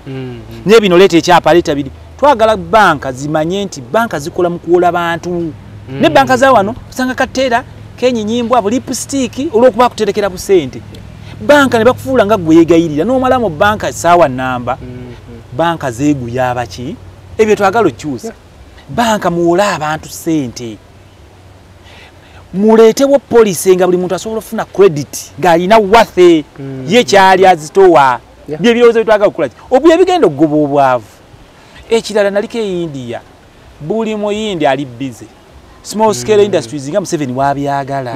naye bino leeta ekyapa leeta biri twagala banka zimanye nti banka zikola mu kuwola bantu ne banka za wano kusanga kateera kenyinyimbwa bu lipstick olw'okuba kuterekera bu sente banka ne bakufuula nga gwe yeegayirira n'omala mu banka saawa namba banka zeeguya abaki ebyo twagala okyusa banka muwola abantu sente muleetewo policy nga buli muntu asobola ofuna credit ng'alina wathe ye kyali azitowa byebirowoozo bitwagala okukola ki obwo ebigenda okugoba obwavu ekirala naliko India buli muyindi ali busy small scale industries nga Museveni wabyagala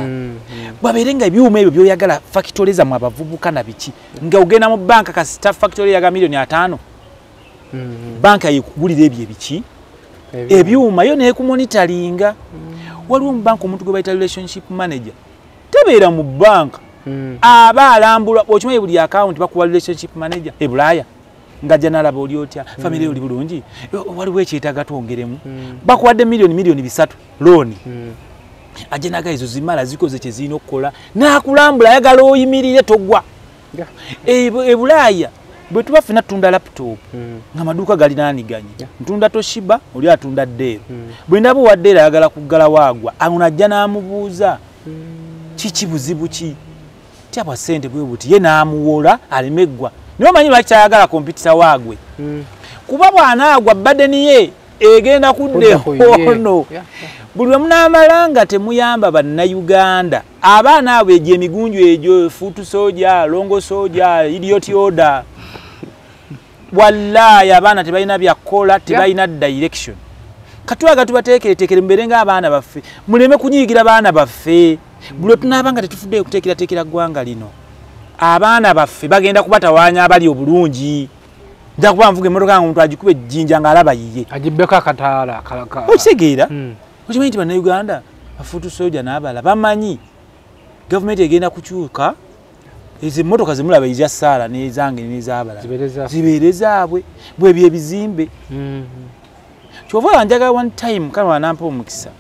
babeere nga ebyuma ebyo byoyagala factories mu abavubuka na biki nga ogenda mu banka ka staff factory yaga milioni 5 banka yekugulira ebyo ebiki ebyuma yo ne kumonitoringa waliwo mu banka omuntu gwe bayita relationship manager tebeera mu banka aba alambula okimanyi buli account bakuwa relationship manager ebulaya nga janala boli otya family oli bulungi waliwo ekyetaaga twongeremu bakuwadde milioni 3 loan ajenaga ezo zimala zikoze kye zirina okukola n'akulambula ayagala oyimirire togwa ebulaya bwe tuba fena tutunda laptop nga maduuka galinaaniganye ntunda Toshiba oli atunda Dell bwe ndaba wa Dell ayagala kuggala waagwa ano ajja n'amubuuza kiki buzibu ki tyabwa ssente bwe buti ye n'amuwola alemeggwa naye omanyi lwaki kyayagala kompitisa waagwe kuba bw'anaagwa badeni ye egenda kudde ono buli lwe munaamalanga temuyamba bannayuganda abaana abo egyo emigunju egyo fuutu soja longo soja idiot order wallahi abaana tebalina byakola tebalina direction katwaga tubateekereteekere mbere ng'abaana baffe muleme kunyiigira baana baffe buli tunaabanga tetufudde okuteekerateekera ggwanga lino abaana baffe bagenda kubatawaanya abali obulungi nja kuba nvuga emmotoka nga omuntu agikuba ejjinja ng'alaba yiye agibbeko akataala okitegeera okimanyi nti bannayuganda bafuutu soja n'abala bamanyi gavumenti egenda kukyuka ezo emmotoka zemulaba ezya Saala n'ezange n'ezabala zibeerezaabwe bwe byebizimbe kyova njagala one time kama wanampa omukisa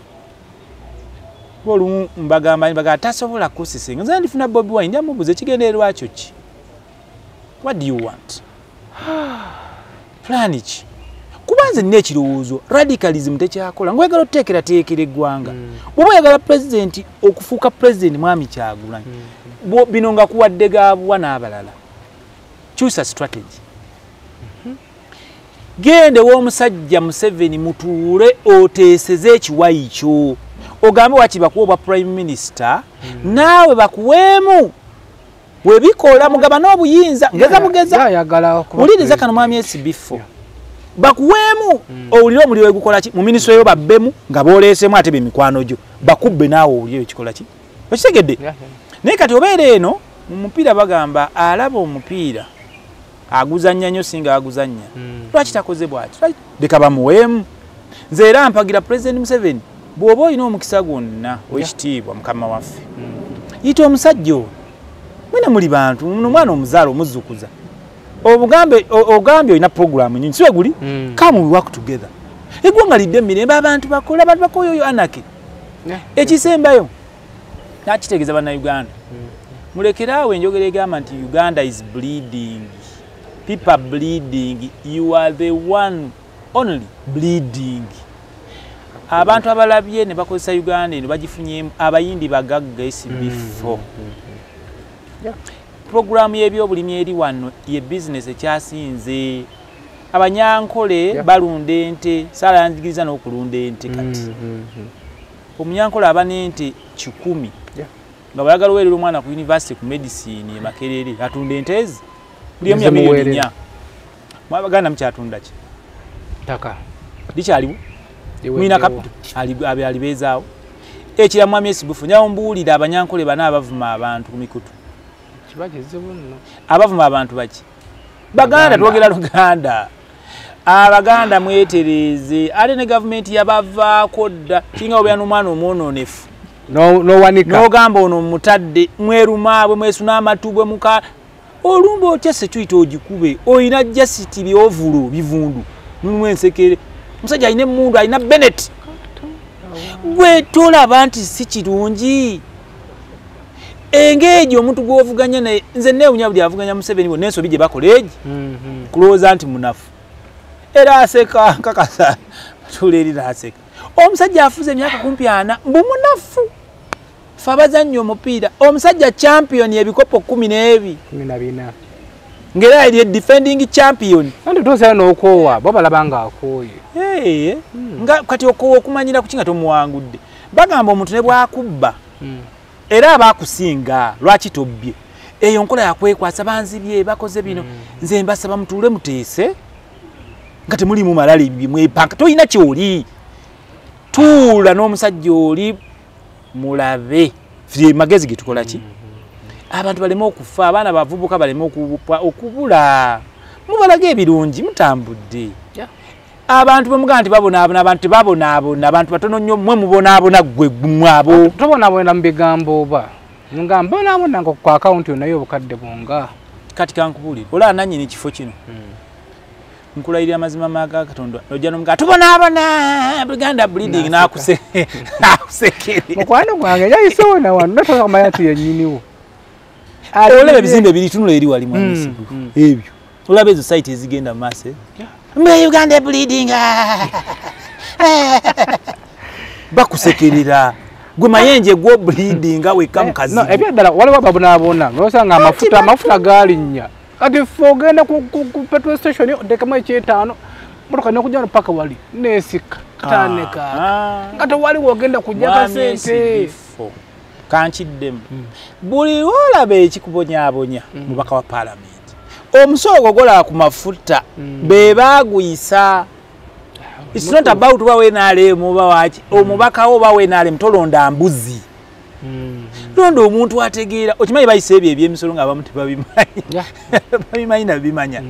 olumu mbagamba tasobola kusisinga nze ndifuna Bobi Wine njamubuuza ekigendererwa kyo ki what do you want plan ki kuba kubanze nne ekirowoozo radicalism tekyakola ngwegala oteekerateekera eggwanga bw'oba oyagala president okufuuka president mwami Kyagulanyi bino nga kuwadde gaabwa n'abalala kyusa strategy gende w'omusajja Museveni mutuule oteeseze ekiwayi kyo ogambe waki bakuwa obwa prime minister naawe bakuweemu webikola mugaba n'obuyinza ngeza wuliriza kano mwami SB4 bakuweemu owulire omuliro wegukola ki mu minisitule yo babbemu nga booleesemu ate bemikwano gyo bakubbe naawe owulire ekikola ki okitegedde naye kati obeera eno mu mupiira bagamba alaba omupiira aguzanya nnyo singa aguzanya lwaki takoze bw'ati leka bamuweemu nze era mpagira President Museveni bw'oba olina omukisa gwonna w'ekitiibwa mukama waffe yita omusajja ono mwena muli bantu mwana omuzaala omuzzukuza ogambye olina programu nyingi siwe guli come we work together eggwanga lidde emirembe abantu bakola abantu bakoyoyo anake ekisembayo nakitegeeza bannayuganda mulekeraawo enjogera egamba nti Uganda is bleeding people bleeding you are the one only bleeding abantu abalabye ne bakozesa Uganda eno bagifunyemu abayindi bagagga SB4 programu y'ebyobulimi eri wano ye business ekyasinze abanyankole balunda ente sala yanjigiriza n'okulunda ente kati omunyankole aba n'ente 10 nga bayagala owerera omwana ku university ku medicine e Makerere atunda ente ezi buli omu yamiliyoni 4 mwabaganda mukyatunda ki taka likyaliwo mwina kapitu alibeezaawo ekira mwami esibufu nyawo mbuulira abanyankole bana abavuma abantu ku mikutu abavuma abantu baki baganda twogera Luganda abaganda mwetereze ate ne gavumenti yabavaako dda kinga obeera n'omwana omwononefu n'ogamba ono mutadde mwerumaabwe mwesuna amatubwe muka olumba otya sekiyita ogikube olina jasiti byovulo bivundu nulumu ensekere musajja alina emmundu alina Bennett gwe tolaba nti si kirungi engeri omuntu gw'ovuganya naye nze neewunya buli avuganya Museveni bonna ensobi gye bakola egi kulowooza nti munafu era aseka nkakasa tuleeri naaseka omusajja afuze emyaka kumpi 4 mbu munafu fe abazannya omupiira omusajja champion ebikopo 12 ngera ali defending champion andi tosa n'okoowa bo balaba nga akooye nga kati okoowa okumanyira ku kinga tomuwangudde bagamba omuntu ne bwakubba era abakusinga lwaki tobbye eyo nkola yakwekwasa banzibye bakoze bino nze mbasaba mutuule muteese nga temuli mu malala mwepanka toyina kyoli tuula n'omusajja oli mulabe fye magezi gitukola ki abantu balema okufa abaana bavubuka balema okubula mubalaga ebirungi mutambudde abantu bamuganda babonaabona abantu babonaabona abantu batono nnyo mwe mubonaabona gwe mwabo tobonaabona mu bigambo oba nga mbonaabona nga ku akawunti nayo obukadde bwonga kati kankubulire olaba nannyini kifo kino nkulayirira amazima maga Katonda nojja nomuga tubonaabona Buganda bleeding nakusekere mukwano gwange yayisoona wano natoka mayatu yennyiniwo olaba ebizimbe biri tunula eri wali mwanyisibu ebyo olaba ezo site ezigenda maaso mbe Uganda bleeding bakusekerera gwe mayenje gwo bleeding weka mukazi no ebyaddala waliwo babonaabona nosanga amafuta galinnya kati fogenda ku petrol station ndekamu ekyetaano motoka nekujja paka wali nesika kataneka kati wali wogenda kujja kasente kankiddemu buli olaba ekikubonyaabonya mubaka wa parliament omusoogo gola ku mafuta be baguyisa it's not about bawe nale muba wachi omubaka wo bawe nale mtolonda mbuzi londo omuntu ategeera okimanyi bayise ebyo ebyemisolo nga abamu tebabimanya babimanyi nabimanya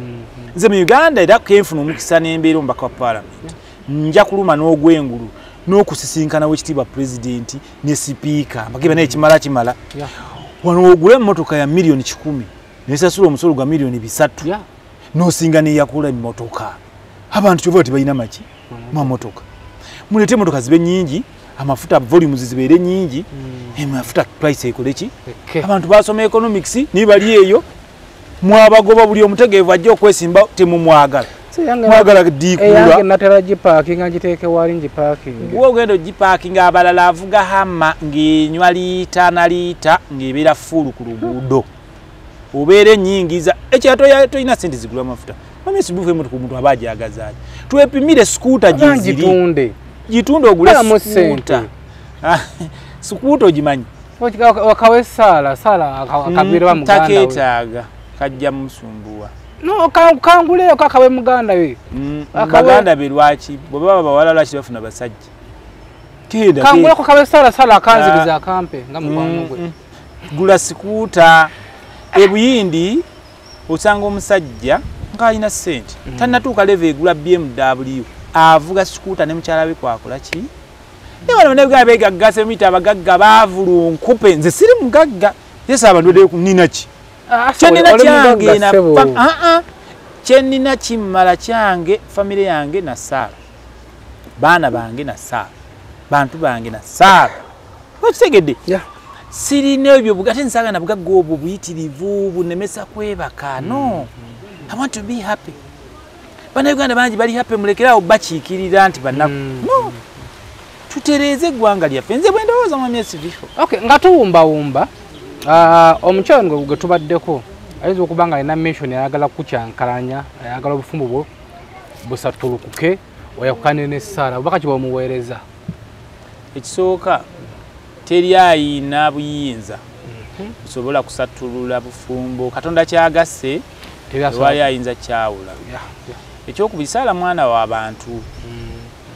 nze mu Uganda era kenfuna omukisa n'embeera omubaka wa parliament nja kuluma n'ogwengulu n'okusisinkana w'ekitiibwa president ne sipiika mbageba n'ekimala kimala wano ogule emmotoka ya milioni 10 nesasula omusolo gwa milioni 3 n'osinga n'eyakula emmotoka abantu kyova tebalina maki mamotoka mulete emmotoka zibe nyingi amafuta volumes zibeere nyingi amafuta price ekole ki abantu basoma economics ni bali eyo mwabagoba buli omutegeevu ajja okwesimba temumwagala mwagala dikula natera giparking ngiteke wali ngiparking gwo gendo giparking abalala avuga hama ngenywa lita na lita ngebera fulu ku luguudo obere nyingiza ekyato yato ina sente zigula mafuta mami sibufe muntu abaje agazaje tuepimire scooter jiziri gitunde ogule scooter scooter ogimanyi wakawe sala akabira wa muganda taketaga kajja musumbuwa no kanguleyo kakawe muganda we baganda belwachi baba bawala lwachi bafuna basajja kenda kangule ko kawe sala akanziriza akampe ngamugwanugwe gula scooter ebuyindi osanga omusajja ng'alina ssente tannatuuka leve egula BMW avuga scooter ne mukyala we kwakola ki nebano nebigamba begaggase mita abagagga baavulunkupe nze siri mugagga yesa abantu dde nina ki kyenina kyange kyenina kimmala kyange famire yange na Saala baana bange na Saala bantu bange na Saala okitegedde sirina ebyo bugate nsaga na bugagga obwo buyitirivu bunemesa kwebaka no I want to be happy. Bana Uganda banji bali happy mulekerawo bakiikirira nti banaku. No. Tutereze gwanga lyaffe. Nze bwe ndowooza mu myezi bifo. Okay, nga tuwumba omukyalo ngo gwe tubaddeko ayinza okuba nga alina mission ayagala kukyankalanya ayagala obufumbo bwo busatulukuke oyakukane ne Saala obaka kiba omuweereza. Ekisooka teri ayina buyinza busobola kusatulula bufumbo Katonda kyagasse wali ayinza kyawula ekyokubiri Saala mwana w'abantu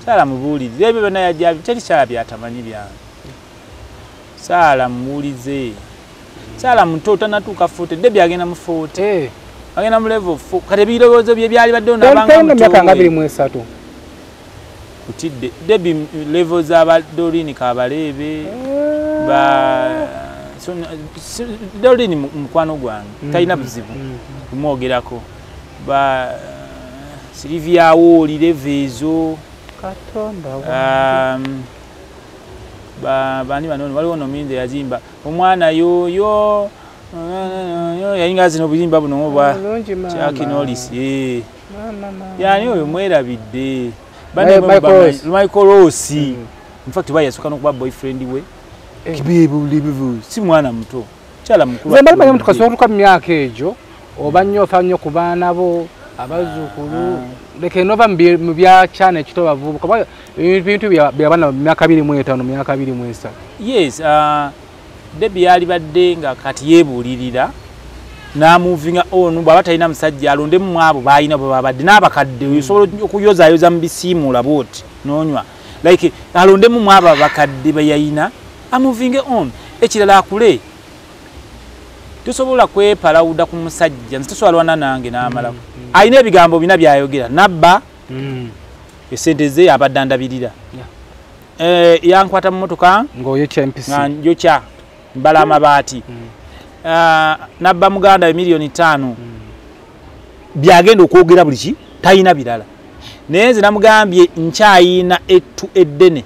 Saala mubuulirire ebyo byonna yajja teri Saala byatamanyi byange Saala mubuulize Saala muto tanatuuka 40 Debbie agenda mu 40 agenda mu level 4 kati ebirowoozo bye byali badde onabanga muto kutidde Debbie level z'abadorini kabaleebe Dorini mukwano gwange talina buzibu kumwogerako ba Silvia Woli levezo Katonda bani banoni waliwo nominde yazimba omwana yo yayinga zino buzimba buno bwa Chakinolis yani oyo mwerabidde bane Michael Ross in fact bayasuka no kuba boyfriend we kibebu libevu si mwana muto chala mukuru zemba bali mutu kasotuka myaka ejo obanyo fanyo kubana bo abazukulu leke nova mu bya cyane kito bavubu kuba ibintu byabana myaka 25 myaka 27 yes Debbie yali badde nga kati yebulirira na moving on baba talina musajja alonde mu abo bayina baba badde nabakadde osobola okuyoza yoza mbisimu laboti nonywa like alonde mu abo bakadde bayina moving on ekirala akule tusobola kwepalawuda ku musajja ntusobalwana nange n'amala ayina ebigambo bina byayogera nabba esenteze abadandabirira yankwata mu motoka ngoyo champisi njocha mbala amabaati nabba muganda milioni 5 byagenda okwogera buli ki tayina birala naye nze namugambye nkyayina ettu eddene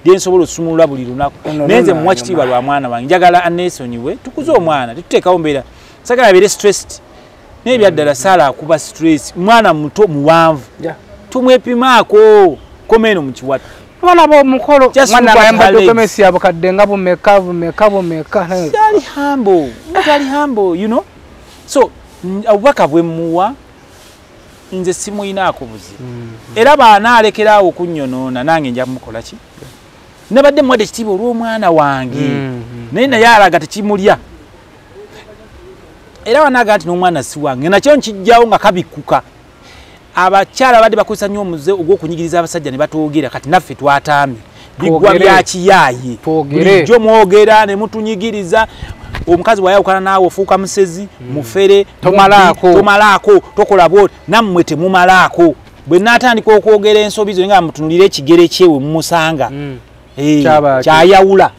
lyensobola osumulula buli lunaku nenze muwa kitiibwa lwa mwana wange njagala anesonyiwe tukuze omwana tetuteekawo mbeera sagala abeere stressed naye byaddala Saala akuba stress mwana muto muwanvu tumwepimaako komeeno mu kiwatu abana b'omukolo mwana ayambadde komesi yabo kadde nga bumeka tali humble you know so obubaka bwe muwa nze simuyinaako buzibu era baana alekeraawo okunnyonoona nange nja kumukola ki nabadde mwade kitiibwa olw'omwana wange naye naye alaga tekimulya era wanaga nti n'omwana si wange nakyo nkijjawo nga kabikuka abakyala badde bakozesa nnyo omuze ogw'okunyigiriza abasajja ne batoogera kati naffe twatamye biggwa bya kiyaaye bulijjo mwogera ne mutunyigiriza omukazi bw'ayawukana naawe ofuuka musezi mufere tomalaako tokola bwoti nammwe temumalaako bwe naatandika okwogera ensobi zo nga mutunulira ekigere kyewe mumusanga kyayawula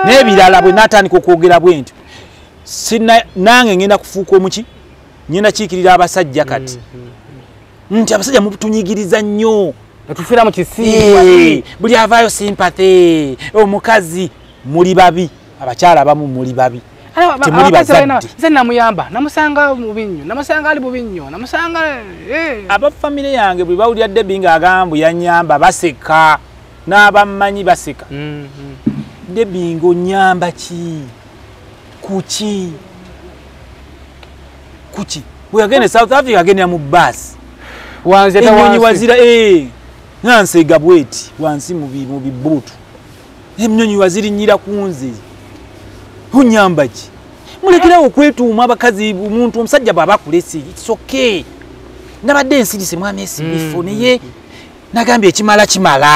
n'ebirala bwe naatandika okwogera bwentyo nange ngenda kufuuka omuki ngenda kiikirira abasajja kati nti abasajja mutunyigiriza nnyo tufiira mu kisiibwa buli avaayo sympathy omukazi muli babi abakyala abamu muli babi Nze namuyamba namusanga mu Bunnyo namusanga ali mu Bunnyo namusanga aba family yange bwe bawulira Debbie ng'agamba yanyamba baseka n'abamanyi baseka Debbie ng'onyamba ki kuki bwe yagenda South Africa agenda mu bus wanze enyonyi wazira nansega bweti wansi mu bibutu emnyonyi wazirinyira kunze hunyamba ki mulekera okwetuuma abakazi omuntu omusajja baba kulesi it's okay nabadde ensirise mwami esibifo naye nagambye ekimala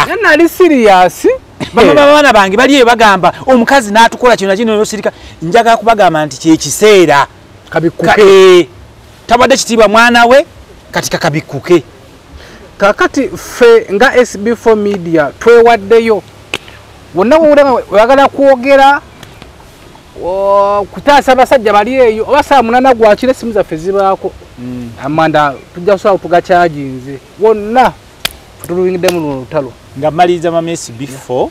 yana ali serious bana bange baliye bagamba omukazi n'atukola kino nakino nosirika njaga kubagamba nti kyekiseera kabikuke tabadde kitiibwa mwana we katika kabikuke kakati fe nga SB4 media twewaddeyo wonna wagala kwogera kutaasa abasajja bali eyo oba saa 8 gwakira essimu zaffe zibaako amanda tujja kusobola tugacaginze wonna tutulungidde mu lutalo nga maliriza mama SB4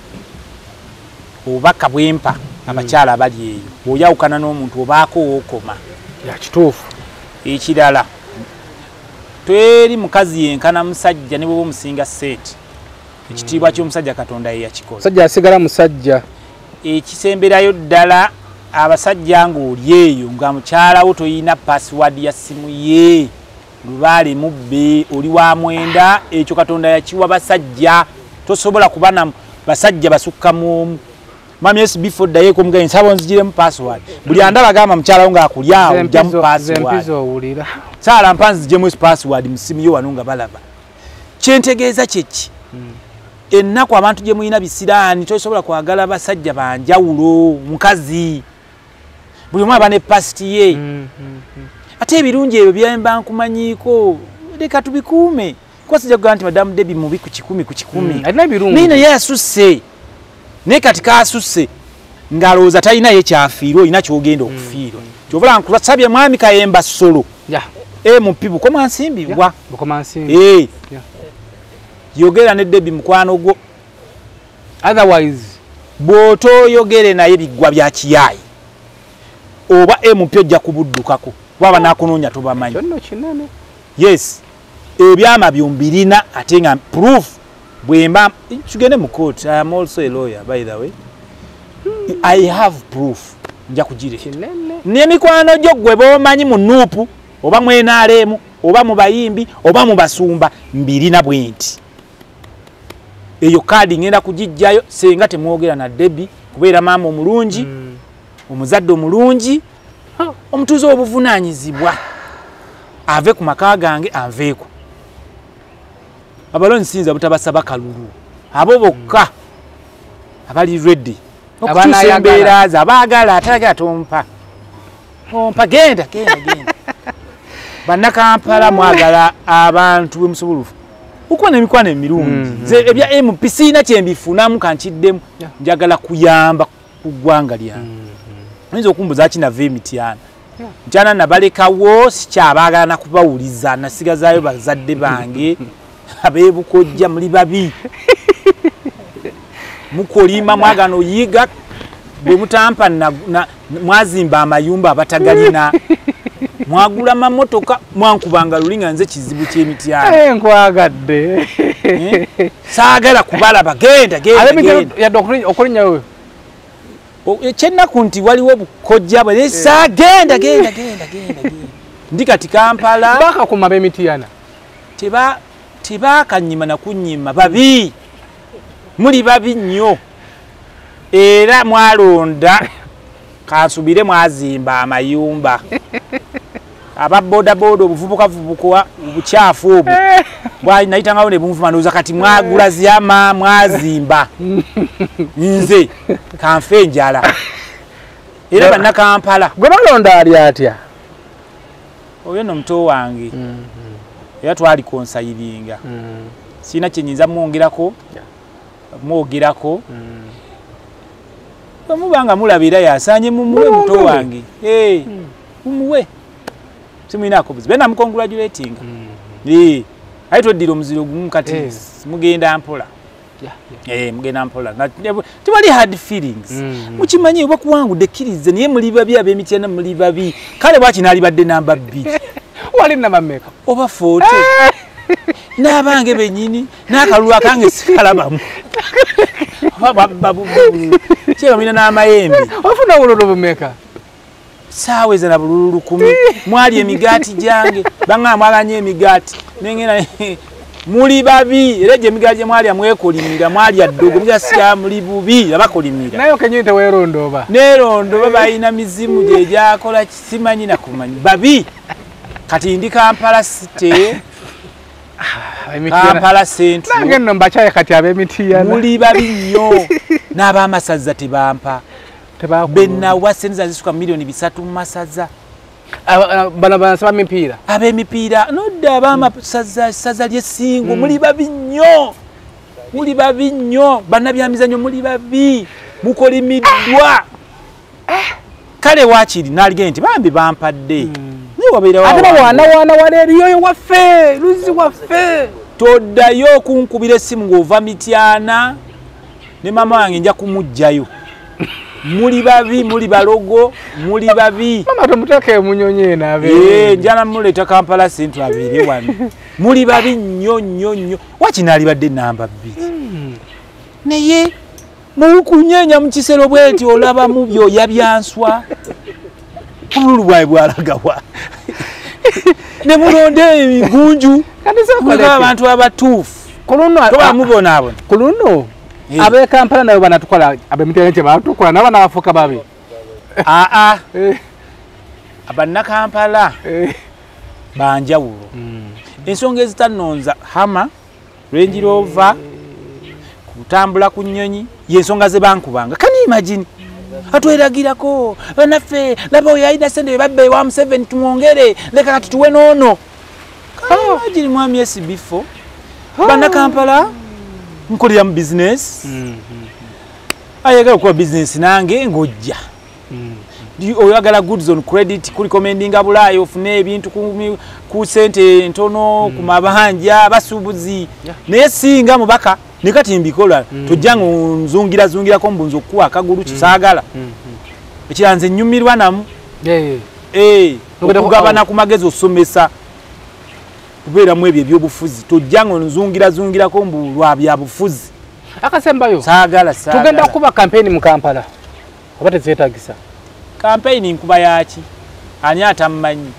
obubaka bwempa abakyala abali eyo bw'oyawukana n'omuntu obaako wookoma yakituufu ekirala tweri mukazi yenkana musajja ne bwe omusinga sente ekitiibwa ky'omusajja Katonda ye yakikola musajja asigala musajja ekisemberayo ddala abasajja ng'oli eyo nga mukyala wo toyina password ya simu ye lubaale mubbe oli wa mwenda ekyo Katonda yakiwa basajja tosobola kubana basajja basukka mu mami SB4 dayeko mugaye nsabo nzigiremu password buli andaba gamba mukyala wo ng'akulyawo ojja mu password sala mpanzi jemu password musimu yo wanunga balaba kyentegeeza kyeki ennaku abantu gye muyina bisiraani tosobola kwagala basajja banjawulo mukazi buli mwa bane pasti ye ate ebirungi ebyo byemba nkumanyiiko leka tubikuume kwa sijja kugamba nti madamu Debbie mubi ku 10 alina ebirungi nina ye asusse ne katika asusse ngalooza talina ye kyafiirwa olina kyogenda okufiirwa kyovula nkusabye mwami Kayemba Solo mupibu koma nsimbibwa yogera ne Debbie mukwano gwo otherwise boto yogere naye bigwa bya kiyayi oba MP ojja kubuddukako baba nakunoonya tobamanyi kyonno kinene yes ebyama byombirina ate nga proof bwemba tugende mu court. I am also a lawyer by the way. I have proof nja kugire ne mikwano gyo gwe bomanyi mu nuupu oba mwenaalemu oba mu bayimbi oba mu basumba mbirina bwenti eyo kadi ngenda kugijjayo senga temwogera na Debbie kubeera maama omulungi omuzadde omulungi omutuuze obuvunaanyizibwa ave ku maka gange aveeko abalonzi sinza butabasaba kalulu abo bokka abali ready okutuusa embeera ze abaagala atayagala tompa ompa genda bannakampala mwagala abantu bemusobolufu ukubona emikwano emirungi nze ebya MP sina kyembifunamu kankiddemu njagala kuyamba ku ggwanga lyange oyinza okumbuza kinava emityana ntyana nabalekawo sikyabaagala nakubawuliza nasigazaayo bazadde bange abeebukojja muli babi mukolima mwagano yiga bwe mutampa mwazimba amayumba abatagalina mwagula mamotoka mwankubanga lulinga nze kizibu ky'emityana nkwagadde saagala kubalaba genda okulinya we ekyennaku nti waliwo obukojja bwe saagenda ndi kati Kampala bakakuma b'emityana tebakanyima nakunyima babi muli babi nnyo era mwalonda kansubire mwazimba amayumba ababodaboda obuvubukavubuka obukyafu obwo bwanayitangawo ne bumuvumanoza kati mwagula zyama mwazimba nze kanfe enjala era bannakampala gwe balonda ali atya oyo nomuto wange era twali konsayiringa sina kyenyinza mwogerako bamubanga mulabira yasanye mumuwe muto wange mumuwe simuyinako buzibu bena mukongratulatinga aye tweddira omuziro gumu kati mugenda mpola mugenda mpola tewali hard feelings mukimanyi oba kuwangudde kkirize naye muli babi ab'emityana muli babi kale bwaki naalibadde namba 2 wali namameka oba 40 n'abange bennyini n'akalulu akange sikalabamu kyebamina n'amayembe ofuna obululu bumeka saaweza na bululu 10 mwali emigaati gyange banga mwaganye emigaati nengena muli babi era gye emigaati gye mwali amwekolimira mwali addogo mugasiya muli bubi abakolimira nayo kenyite weerondo oba neerondo baba alina mizimu gye gyakola kisimanyi na kumanyi babi kati ndi Kampala City Kampala Central nange nno mbakyaye kati ab'emitiyana muli babi nnyo n'ab'amasaza tebampa benna wasenza zisuka milioni 3 mu masaza bana banasaba mipiira ab'emipiira nodda ab'amasaza ly'essingo muli babi nnyo muli babi nnyo bannabyamizannyo muli babi mukolimiddwa kale waakiri naalige nti bambi bampadde ate bawaana wala eriyoyo waffe luzi waffe toddayo okunkubira essimu ng'ova Mityana ne mama wange nja kumugjayo muli babi muli balogo muli babi mama tomuteke munyonye naabe njana muleta Kampala Central abiri wano muli babi nnyo nnyo nnyo wakinaalibadde namba 2 naye mukunyenya mu kisero bweti olaba mu byoya byanswa obululu bwawe bwalagawa ne mulonde ebigunju abantu abatuufu tobamubonaabona ku luno ab'e Kampala nayo banatukola ab'emityana kye batukola nabo n'abafuuka babi abannakampala banjawulo ensonga ezitanonza hama Range Rover kutambula ku nnyonyi y'ensonga ze bankubanga kani imagine atweragirako banaffe laba oyo alina sente babbe wa 7 tumwongere leka kati tuwe noono imagine mwami SB4 bannakampala nkolera mu business ayagala okuba business nange ng'ojja oyagala goods on credit kulikomendinga bulaayi ofune ebintu ku sente ntono ku mabanja basuubuzi naye singa mubaka ne kati mbikola tojja nzungirako mbunza okuwa akagulu kisaagala ekiranze nnyumirwa namu okugabana ku magezi osomesa kubeeramu ebyo ebyobufuzi tojja nzungirako mbu lwa byabufuzi akasembayo saagala tugenda kuba kampeni mu Kampala oba tezeetagisa kampeni nkuba yaki ani atammanyi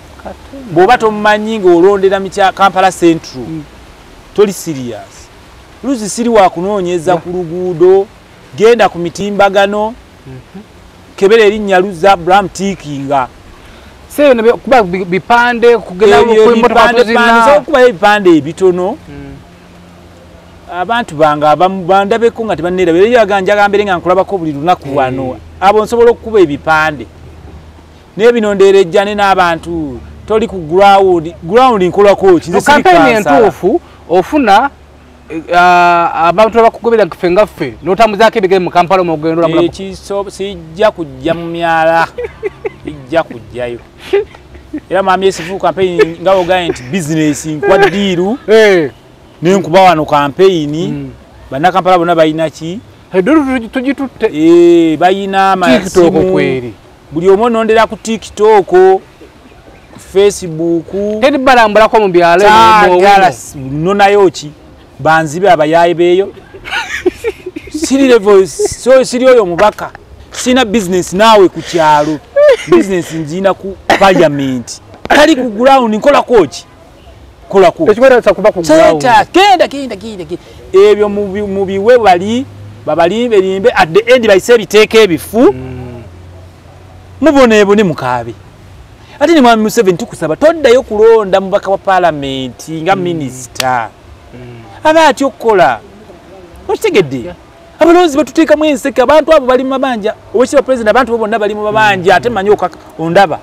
bw'oba tomumanyi ng'olondera Kampala Central toli serious luzi siri wa kunoonyeza ku luguudo genda ku mitimbagano kebera erinnya Luzi Abraham Tikinga seyo kuba bipande kugenda ku motoka zina kuba ebipande ebitono abantu banga abamu bandabeko nga tebanneera bere yaganja gambere nga nkulabako buli lunaku wano abo nsobola okuba ebipande n'ebinonderejjane n'abantu toli ku ground nkolako kize siri kampeni entuufu ofuna abantu abakugobera ffe nga ffe n'otambuzaako ebigere mu Kampala omugendo sijja kujja mu myala sijja kujjayo era mami esifu campaign nga ogaye nti business nkwa diiru nenkuba wano campaign bannakampala bonna balina ki tugitutte balina amasimu kweri buli omu onondera ku TikTok Facebook teri balambulako mu byalo no nayo ki banzibe abayaye beeyo siri level so siri oyo mubaka sina business nawe ku kyalo business njina ku parliament kali ku ground nkola kochi kola ko ekikwera kuba ku ground kenda ebyo mu biwe bali babalimbe limbe at the end bayise biteke ebifu mubone ebone mukabe ati ni mwami Museveni tukusaba toddayo kulonda mubaka wa parliament nga minister abati okukola okitegedde abalonzi batuteeka mu enseke abantu abo bali mu mabanja owekira president abantu bo bonna bali mu mabanja ate manyi ondaba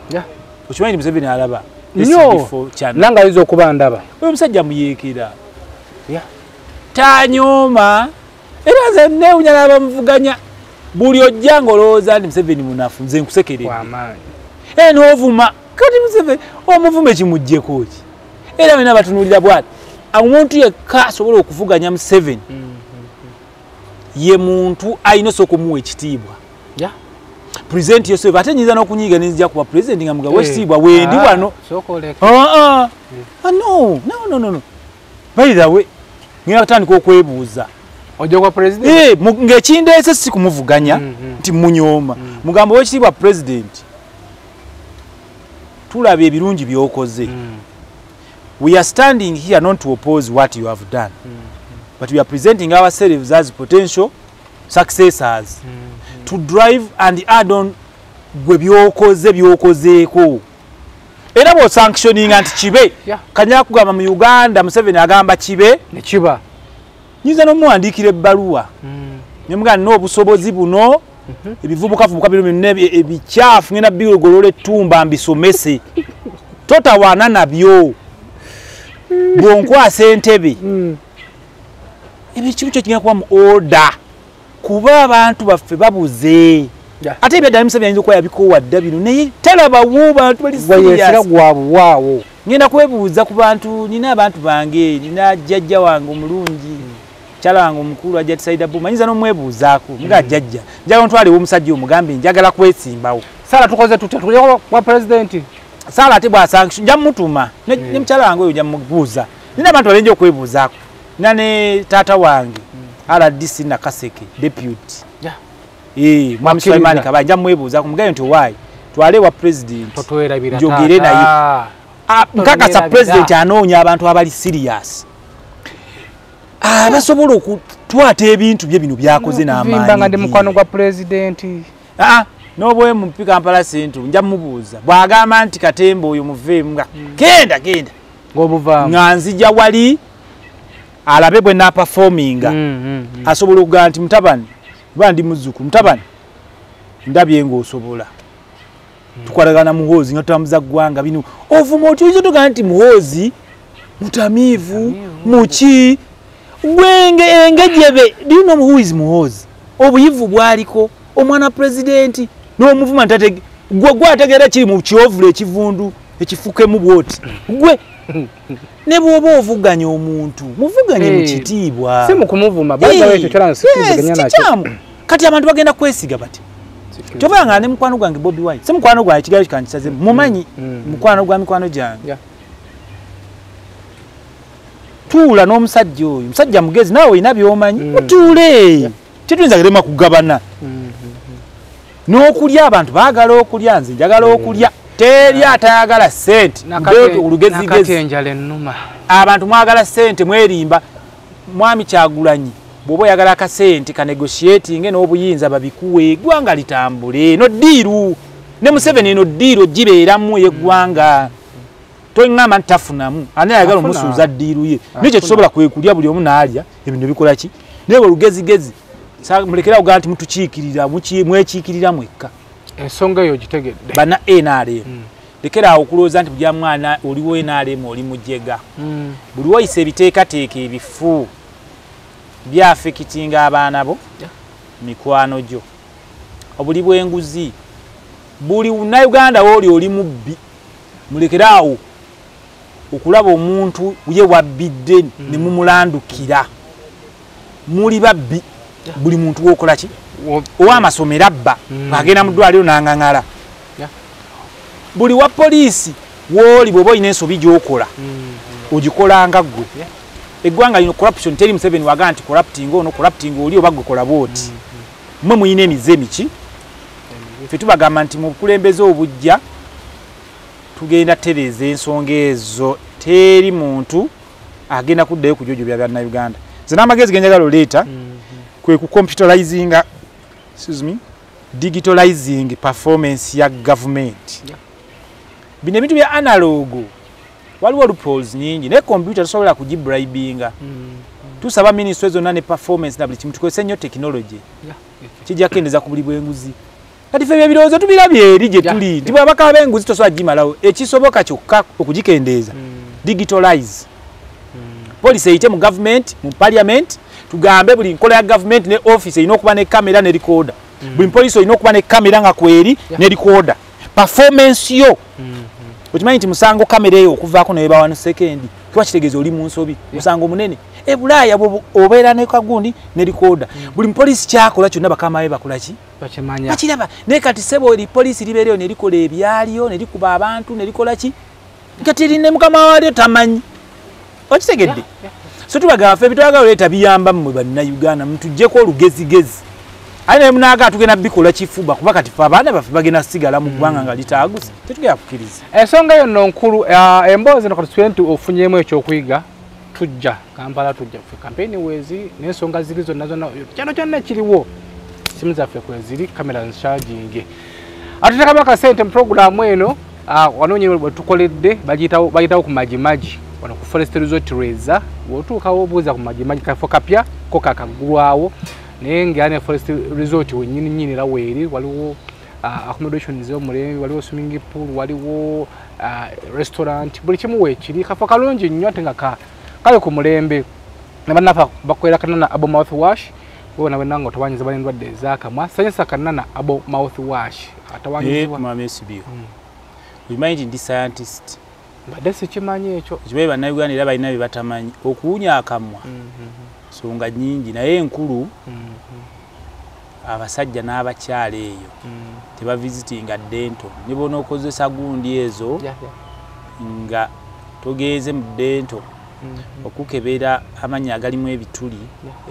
okimanyi Museveni alaba nnyo nanga ayinza okuba ndaba oyo omusajja muyeekera tanyooma era nze neewunya n'abamuvuganya buli ojja ng'olowooza nti Museveni munafu nze nkusekeredde n'ovuma kati Museveni omuvuma ekimuggyeko ki era bena batunuulira bwati omuntu yekka asobola okuvuganya Museveni ye muntu ayina okumuwa ekitiibwa. Present yourself ate nyiza n'okunyiga n'enzija kuba president nga mugawa ekitiibwa wendi wano. No. By the way, ngina kutandika okwebuuza. Ojja kwa president? Ng'ekindeese si kumuvuganya nti munyooma. Mugamba w'ekitiibwa president. Tulaba ebirungi by'okoze. We are standing here not to oppose what you have done. But we are presenting ourselves as potential successors to drive and add on gwe byokozeeko. Era bo sanctioning anti kibe. Kanya kugamba mu Uganda Museveni agamba kibe ne kiba. Nyiza no muandikire ebbaluwa. Nyemuga n'obusobozi buno ebivubuka bino ebikyafu ngena bigolole tumba mbisomese. Totawaana nabyo. Bwonkwasa entebe. Ebikibu kyo kigenda kuba mu order. Kuba abantu baffe babuze. Ate ebyaddamu Museveni ayinza okuba yabikoowadda bino naye talabawo bantu bali serious. Waawo. Ngenda kwebuuza ku bantu, nina abantu bange, nina jjajja wange omulungi, kyala wange omukulu ajja Saida Buma, nyinza n'omwebuuzaako nga jjajja. Njagala ntwalewo omusajja omugambe njagala kwesimbawo. Sala tukoze tutya tulya kwa president. Sala ate bw'asanction nja mutuma ne mukyala wange oyo nja mubuuza. Nina abantu balenje okwebuuzaako. Nina ne taata wange RDC na Kaseke deputy. Mwami Sulaiman Kabanja nja mwebuuzaako mugayo nti why twale wa president njogere naye. Nkakasa president anoonya abantu abali serious. Basobola okutwata ebintu bye bino byakoze n'amaanyi. Vimbanga ndi mukwano gwa president. N'obwe mu Kampala Central nja mubuuza. Bw'agamba nti Katemba oyo muveemu nga genda. Ng'obuvaamu. Nga nzija wali alabe bwe naaperforminga. Asobola okugamba nti mutabani bandi muzuku mutabani ndabye ng'osobola. Tukwatagana muhoozi nga tutambuza ggwanga bino. Ovuma otuyinza tugamba nti muhoozi mutamiivu muki gwenge engejebe. Do you know who is muhoozi? Obuyivu bwaliko omwana president n'omuvuma ntate gwe ategeera kiri mu kiovule ekivundu ekifukemu bwoti gwe ne bw'oba ovuganya omuntu muvuganye mu kitiibwa si mu kumuvuma baza ekyo kyala nsikiziganya nakyo. Kati abantu bagenda kwesiga bati tobanga ne mukwano gwange Bobi Wine si mukwano gwange kigayo kikankisaze mumanyi mukwano gwa mikwano gyange. Tuula n'omusajja oyo musajja mugezi naawe olina by'omanyi mutuule tetuyinza gerema kugabana. N'okulya abantu baagala okulya nze njagala okulya teri atayagala ssente olugezigezi. Abantu mwagala ssente mwerimba. Mwami Kyagulanyi bw'oba oyagala akasente ka negotiating n'obuyinza babikuwe eggwanga litambule no ddiiru ne Museveni no ddiiru gibeeramu y'eggwanga. Toyingamba nti tafunamu ani ayagala omusuuza ddiiru ye nikyo kisobola kwekulya buli omu n'alya ebintu bikola ki naye olugezigezi mulekera okugaa nti mutukiikirira mwekiikirira mwekka. Ensonga eyo gitegedde bana NRM lekera awo okulowooza nti buli mwana oliwo NRM oli mujega. Buli wayise ebiteekateeka ebifu byafekitinga abaana bo mikwano gyo obuli bw'enguzi buli Uganda oli mubbi mulekera awo okulaba omuntu ye wabbidde ne mumulandukira muli babbi buli muntu wokola ki ow'amasomero abba agenda mu ddwaliro n'angangala. Buli wa poliisi w'oli bw'oba olina ensobi gy'okola ogikolanga ggwe. Eggwanga lino corruption teri Museveni waga nti corrupting ono corrupting oli oba gwe kola bwoti. Mmwe muyina emize miki ffe tubagamba nti mu bukulembeze obujja tugenda tereeza ensonga ezo teri muntu agenda kuddayo ku jojo bya Bannayuganda. Nze n'amagezi genjagala oleeta kwe ku digitalizing performance ya government. Bino ebintu bya analogo waliwo loopholes nyingi ne computer tosobola kugibribinga. Tusaba ministry zonna ne performance na buli kimu tukozesa nnyo technology kijja kendeza ku buli bw'enguzi. Kati ffe ebirowoozo tubirabye eri gye tuli nti bw'abaka b'enguzi tosobola gimalawo ekisoboka kyokka okugikendeeza digitalize. Police eyite mu government mu parliament tugambe buli nkola ya government ne office erina okuba ne kamera ne recorder. Buli police erina okuba ne kamera nga kweri ne recorder. Performance yo okimanyi nti musango kamera eyo okuvaako naye bawano sekendi kiba kitegeeza oli mu nsobi musango munene Bulaya obeera ne kagundi ne likoda buli mupolisi kyakola kyonna bakama be bakola ki bakiraba naye kati sebo li polisi libeereyo ne likola ebyaliyo ne likuba abantu ne likola ki kati line mukama waliyo tamanyi okitegedde so tubagamba ffe bitwagala oleeta biyamba mmwe bannayuganda mutuggyeko olugezigezi ate naye munaaga tugenda bikola kifuba kuba kati ffe abaana baffe bagenda sigala mu ggwanga nga litaaguse tetugenda kukkiriza ensonga yonna nkulu emboozi no kati tugende nti ofunyemu ekyokuyiga tujja Kampala tujja ffe kampeni weezi n'ensonga ziri zonna zonna kyano kyonna ekiriwo simu zaffe kweziri kamera nshaging ate tekaba akasente mu puroguramu eno wanoonye bwe tukoledde bagiyitawo ku majimaji wano ku Forest Resort Reza bw'otuukawo obuuza ku majimaji kafo kapya ko kakagulwawo naye ng'ane Forest Resort wennyini era weeri waliwo accommodation z'omulembe waliwo swimming pool waliwo restaurant buli kimu weekiri kafo kalungi nnyo ate nga kale ku mulembe ne bannaffe bakolera Kanana Abo mouthwash bona bwenanga otawanyiza balendwadde ez'akamwa sanyisa Kanana Abo mouthwash atawanyizibwa Remind ndi scientist badde sikimanyi ekyo kibaye bannayuganda era balina bye batamanyi okuwunya akamwa nsonga nnyingi naye enkulu abasajja n'abakyala eyo tebavisitinga dento ne bona okozesa gundi ezo nga togeeze mu dento okukebera amanya agalimu ebituli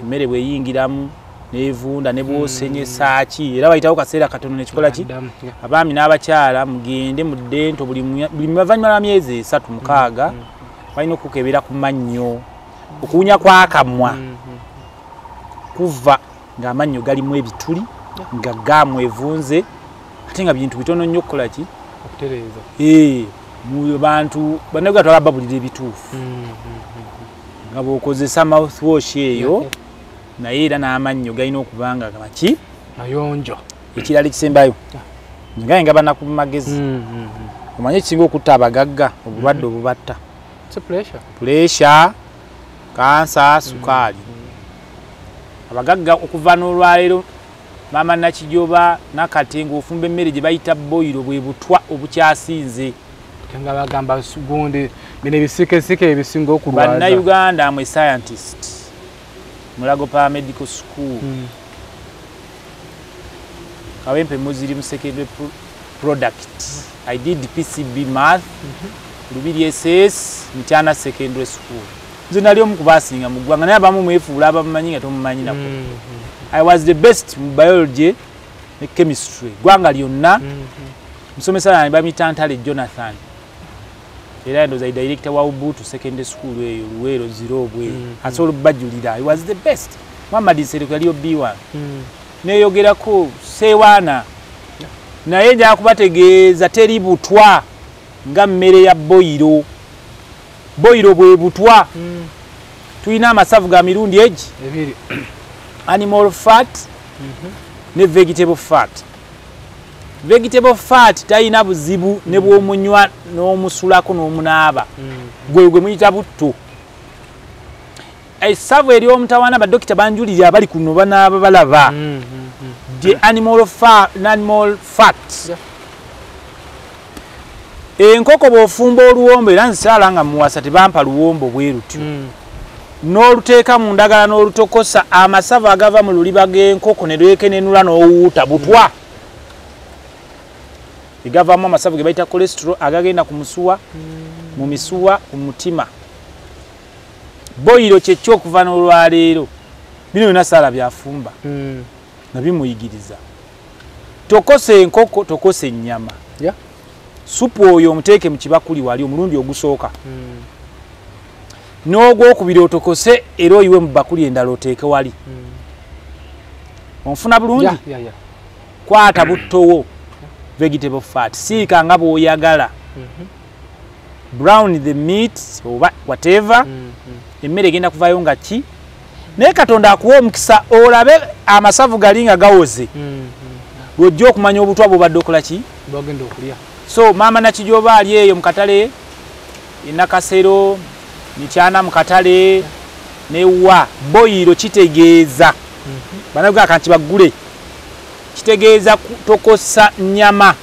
emmere bweyingiramu nevunda ne bwosenyesa ki era bayitawo kaseera katono nekikola ki abaami n'abakyala mugende mu dento buli luvannyuma lwa myezi 3-6 balina okukebera ku mannyo okuwunya kw'akamwa kuva ng'amannyo galimu ebituli nga gaamu evunze ate nga bintu bitono nnyo okukola ki okutereeza mu bantu bannayuganda twalababulira ebituufu nga bw'okozesa mouthwash eyo naye era n'amannyo galina okubanga gamaki mayonjo ekirala ekisembayo ngaye nga banaku magezi omanye ekisinga okutta abagagga obulwadde obubatta puresha kansa sukaali abagagga okuva n'olwaleero maama Nakijoba nakati ng'ofumba emmere gye bayita boyiro bwe butwa obukyasinze nga bagamba gundi bino ebisikesike ebisinga okulwaza bannayuganda amwe scientist Mulago Paramedical School Kawempe muziri mu secondary product I did PCB math Lubiri SS Mchana Secondary School nali omu kubasinga mu ggwanga naye abamu mwefuula abamumanyi nga tomumanyi nako I was the best mu biology ne chemistry ggwanga lyonna musomesa nani bamitantale Jonathan era ndo za director wa Ubutu Secondary School eyo Luwero Zirobwe asobola bajulira I was the best Muhammad Nsereko yaliyo B1 neyogerako sewana naye nja kubategeeza teri butwa nga mmere ya boyiro bwe butwa tuyina amasavu ga mirundi egi ebiri animal fat ne vegetable fat vegetable fat tayina buzibu ne bw'omunywa n'omusulako n'omunaaba gwe muyita butto esavu eri omutawaana badokita banjulira abali kuno banaaba balaba the animal fat enkoko bw'ofumba oluwombo era nsaala nga muwasa tebampa luwombo bwe rutyo n'oluteeka mu ndagala n'olutokosa amasavu agava mu luliba g'enkoko ne lwekenenula n'owuuta butwa igavamu amasavu ge bayita cholesterol agagenda ku musuwa mu misuwa ku mutima boyiro kyekyo okuva n'olwaleero bino byonna saala byafumba nabimuyigiriza tokose enkoko tokose ennyama supu oyo omuteeke mu kibakuli wali omulundi ogusooka n'ogwokubiri otokose era oyiwe mu bakuli endala oteeke wali onfuna bulungi kwata buttowo vegetable fat siika nga bw'oyagala brown the meat oba whatever emmere egenda kuvayo nga ki naye Katonda akuwa omukisa olabe amasavu gali nga gawoze lwojja okumanya obutwa bw'obadde okola ki bw'ogenda okulya so maama Nakijoba ali eyo mu katale Nakasero Mityana mu katale newa boyiro kitegeeza banavuga kanti bagule kitegeeza tokosa nyama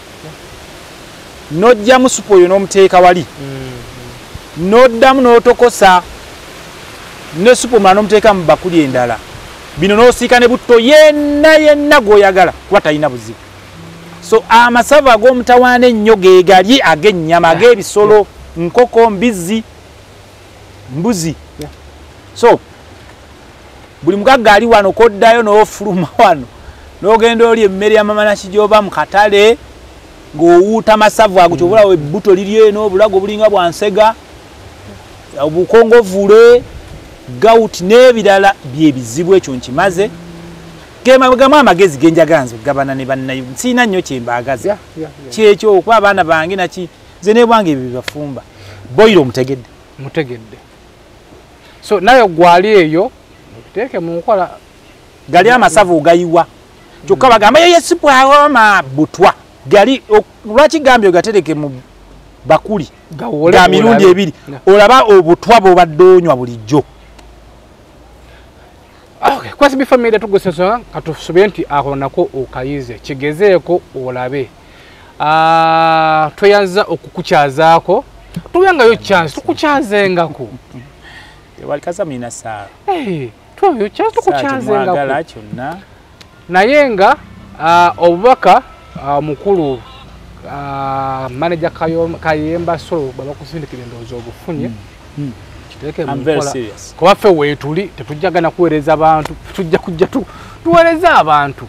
nojja mu supu oyo n'omuteeka wali noddamu n'otokosa ne supoma n'omuteeka mu bakuli endala bino n'osiika ne butto yenna gw'oyagala kuba talina buzibu. So amasavu ag'omutawaana ennyo ge gali ag'ennyama ag'ebisolo nkoko mbuzi. So buli mugagga ali wano koddayo n'ofuluma wano n'ogenda oli emmere ya mama nakijooba mu katale ng'owuuta masavu ago kyobulawo ebbuto liri eno obulago bulinga bwansega obukongovule gout n'ebirala byebizibu ekyo nkimaze gamu amagezi genjaganza okugabana ne bannayo nsiina nnyo kyembaagaza kyekyo okuba abaana bange naki nze ne bwange ebyo bibafumba boyiro mutegedde so nayo gwali eyo teeke mu nkola gali amasavu ogayiwa kyokka bagamba yesupu awoma butwa gali lwaki gambye ogatereke mu bakuli ga mirundi ebiri olaba obutwa bw'obadde onywa bulijjo. Okay, kwasi bifamile tugusesa katusobye nti ako nako okayize kigezeeko olabe. Toyanza okukukyazaako tuyangayo chance tukukyazengaku wali kasamina saa twayo chance tukukyazengaku naye nga obubaka mukulu manager Kayemba Solo baba kusindikira endowooza obufunye I'm very serious. Kwa ffe weetuli tetujjagana kuweereza abantu tujja kujja tuweereza abantu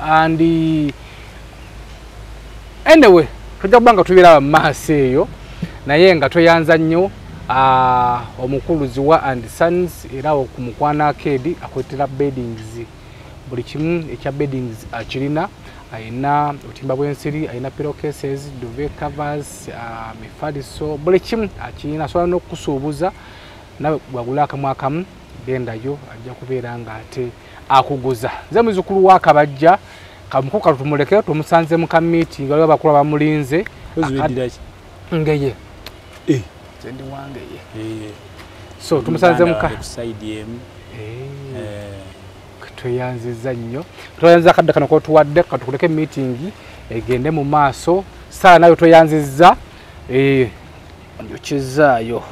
and anyway tujja kubanga tubeera maaso eyo naye nga toyanza nnyo omukulu Ziwa and Sons era okumukwana akedi akwetera beddings buli kimu ekya beddings akirina ayina obutimba bw'ensiri ayina pillowcases duvet covers mifaliso buli kimu akirina asobola n'okukusuubuza nawe wagula akamu akamu gendayo ajja kubeera nga ate akuguza nze muzukulu wa Kabajja kamukuka tumuleke tumusanze mu kamiti nga bakula bamulinze ngeye zendi wangeye so tumusanze muka tuyanziza nnyo tuyanziza kadde kano kotuwadde katukuleke meeting egende mu maaso saa nayo toyanziza njokizzaayo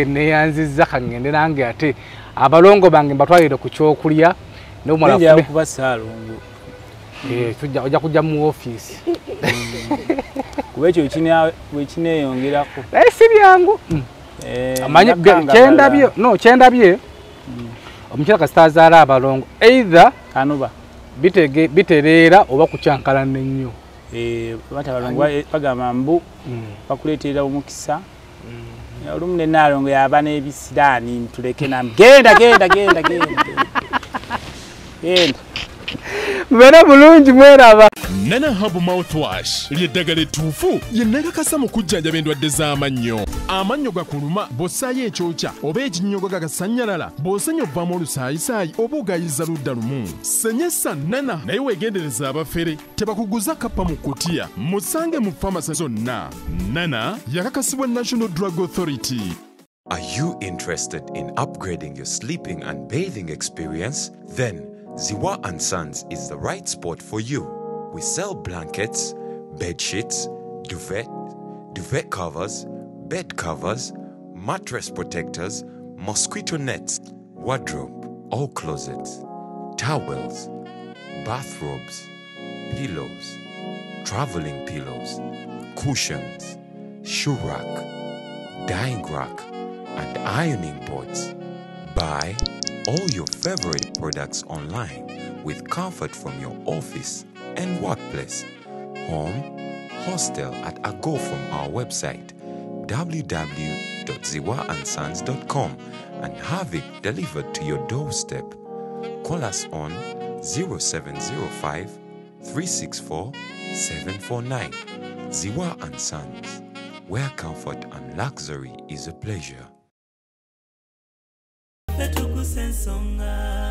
neyanziza kangende nange ate abalongo bange mbatwalire ku kyokulya n'omwala kuba saalongo ojja kujja mu office kuba ekyo wekineeyongerako si byangu amanyi kyendabye omukyala kasita azaala abalongo either kanuba bitereera oba kukyankalana ennyo bati abalongo bagamba mbu bakuleeterera omukisa olumu ne naalongo yaba n'ebisiraani ntuleke nam genda mbeera bulungi mweraba. Nana Herbal Mouthwash ly'eddagala ettuufu lye nnakakasa mu kujjanjaba endwadde z'amannyo. Amannyo gakuluma bw'ossaayo ekyokya oba ekinnyogo gagasanyalala bw'osenya ovaamu olusaayisaayi oba ogayiza ludda lumu. Senyesa Nana naye weegendereza abafere tebakuguza kappa mu kkutiya musange mu famasi zonna. Nana yakakasibwa National Drug Authority. Are you interested in upgrading your sleeping and bathing experience? Then Ziwa and Sons is the right spot for you. We sell blankets, bed sheets, duvet covers, bed covers, mattress protectors, mosquito nets, wardrobe, all closets, towels, bathrobes, pillows, traveling pillows, cushions, shoe rack, dyeing rack, and ironing boards. Buy all your favorite products online with comfort from your office and workplace, home, hostel at a go from our website www.ziwaandsons.com and have it delivered to your doorstep. Call us on 0705 364 749. Ziwa and Sons, where comfort and luxury is a pleasure. Petugusensonga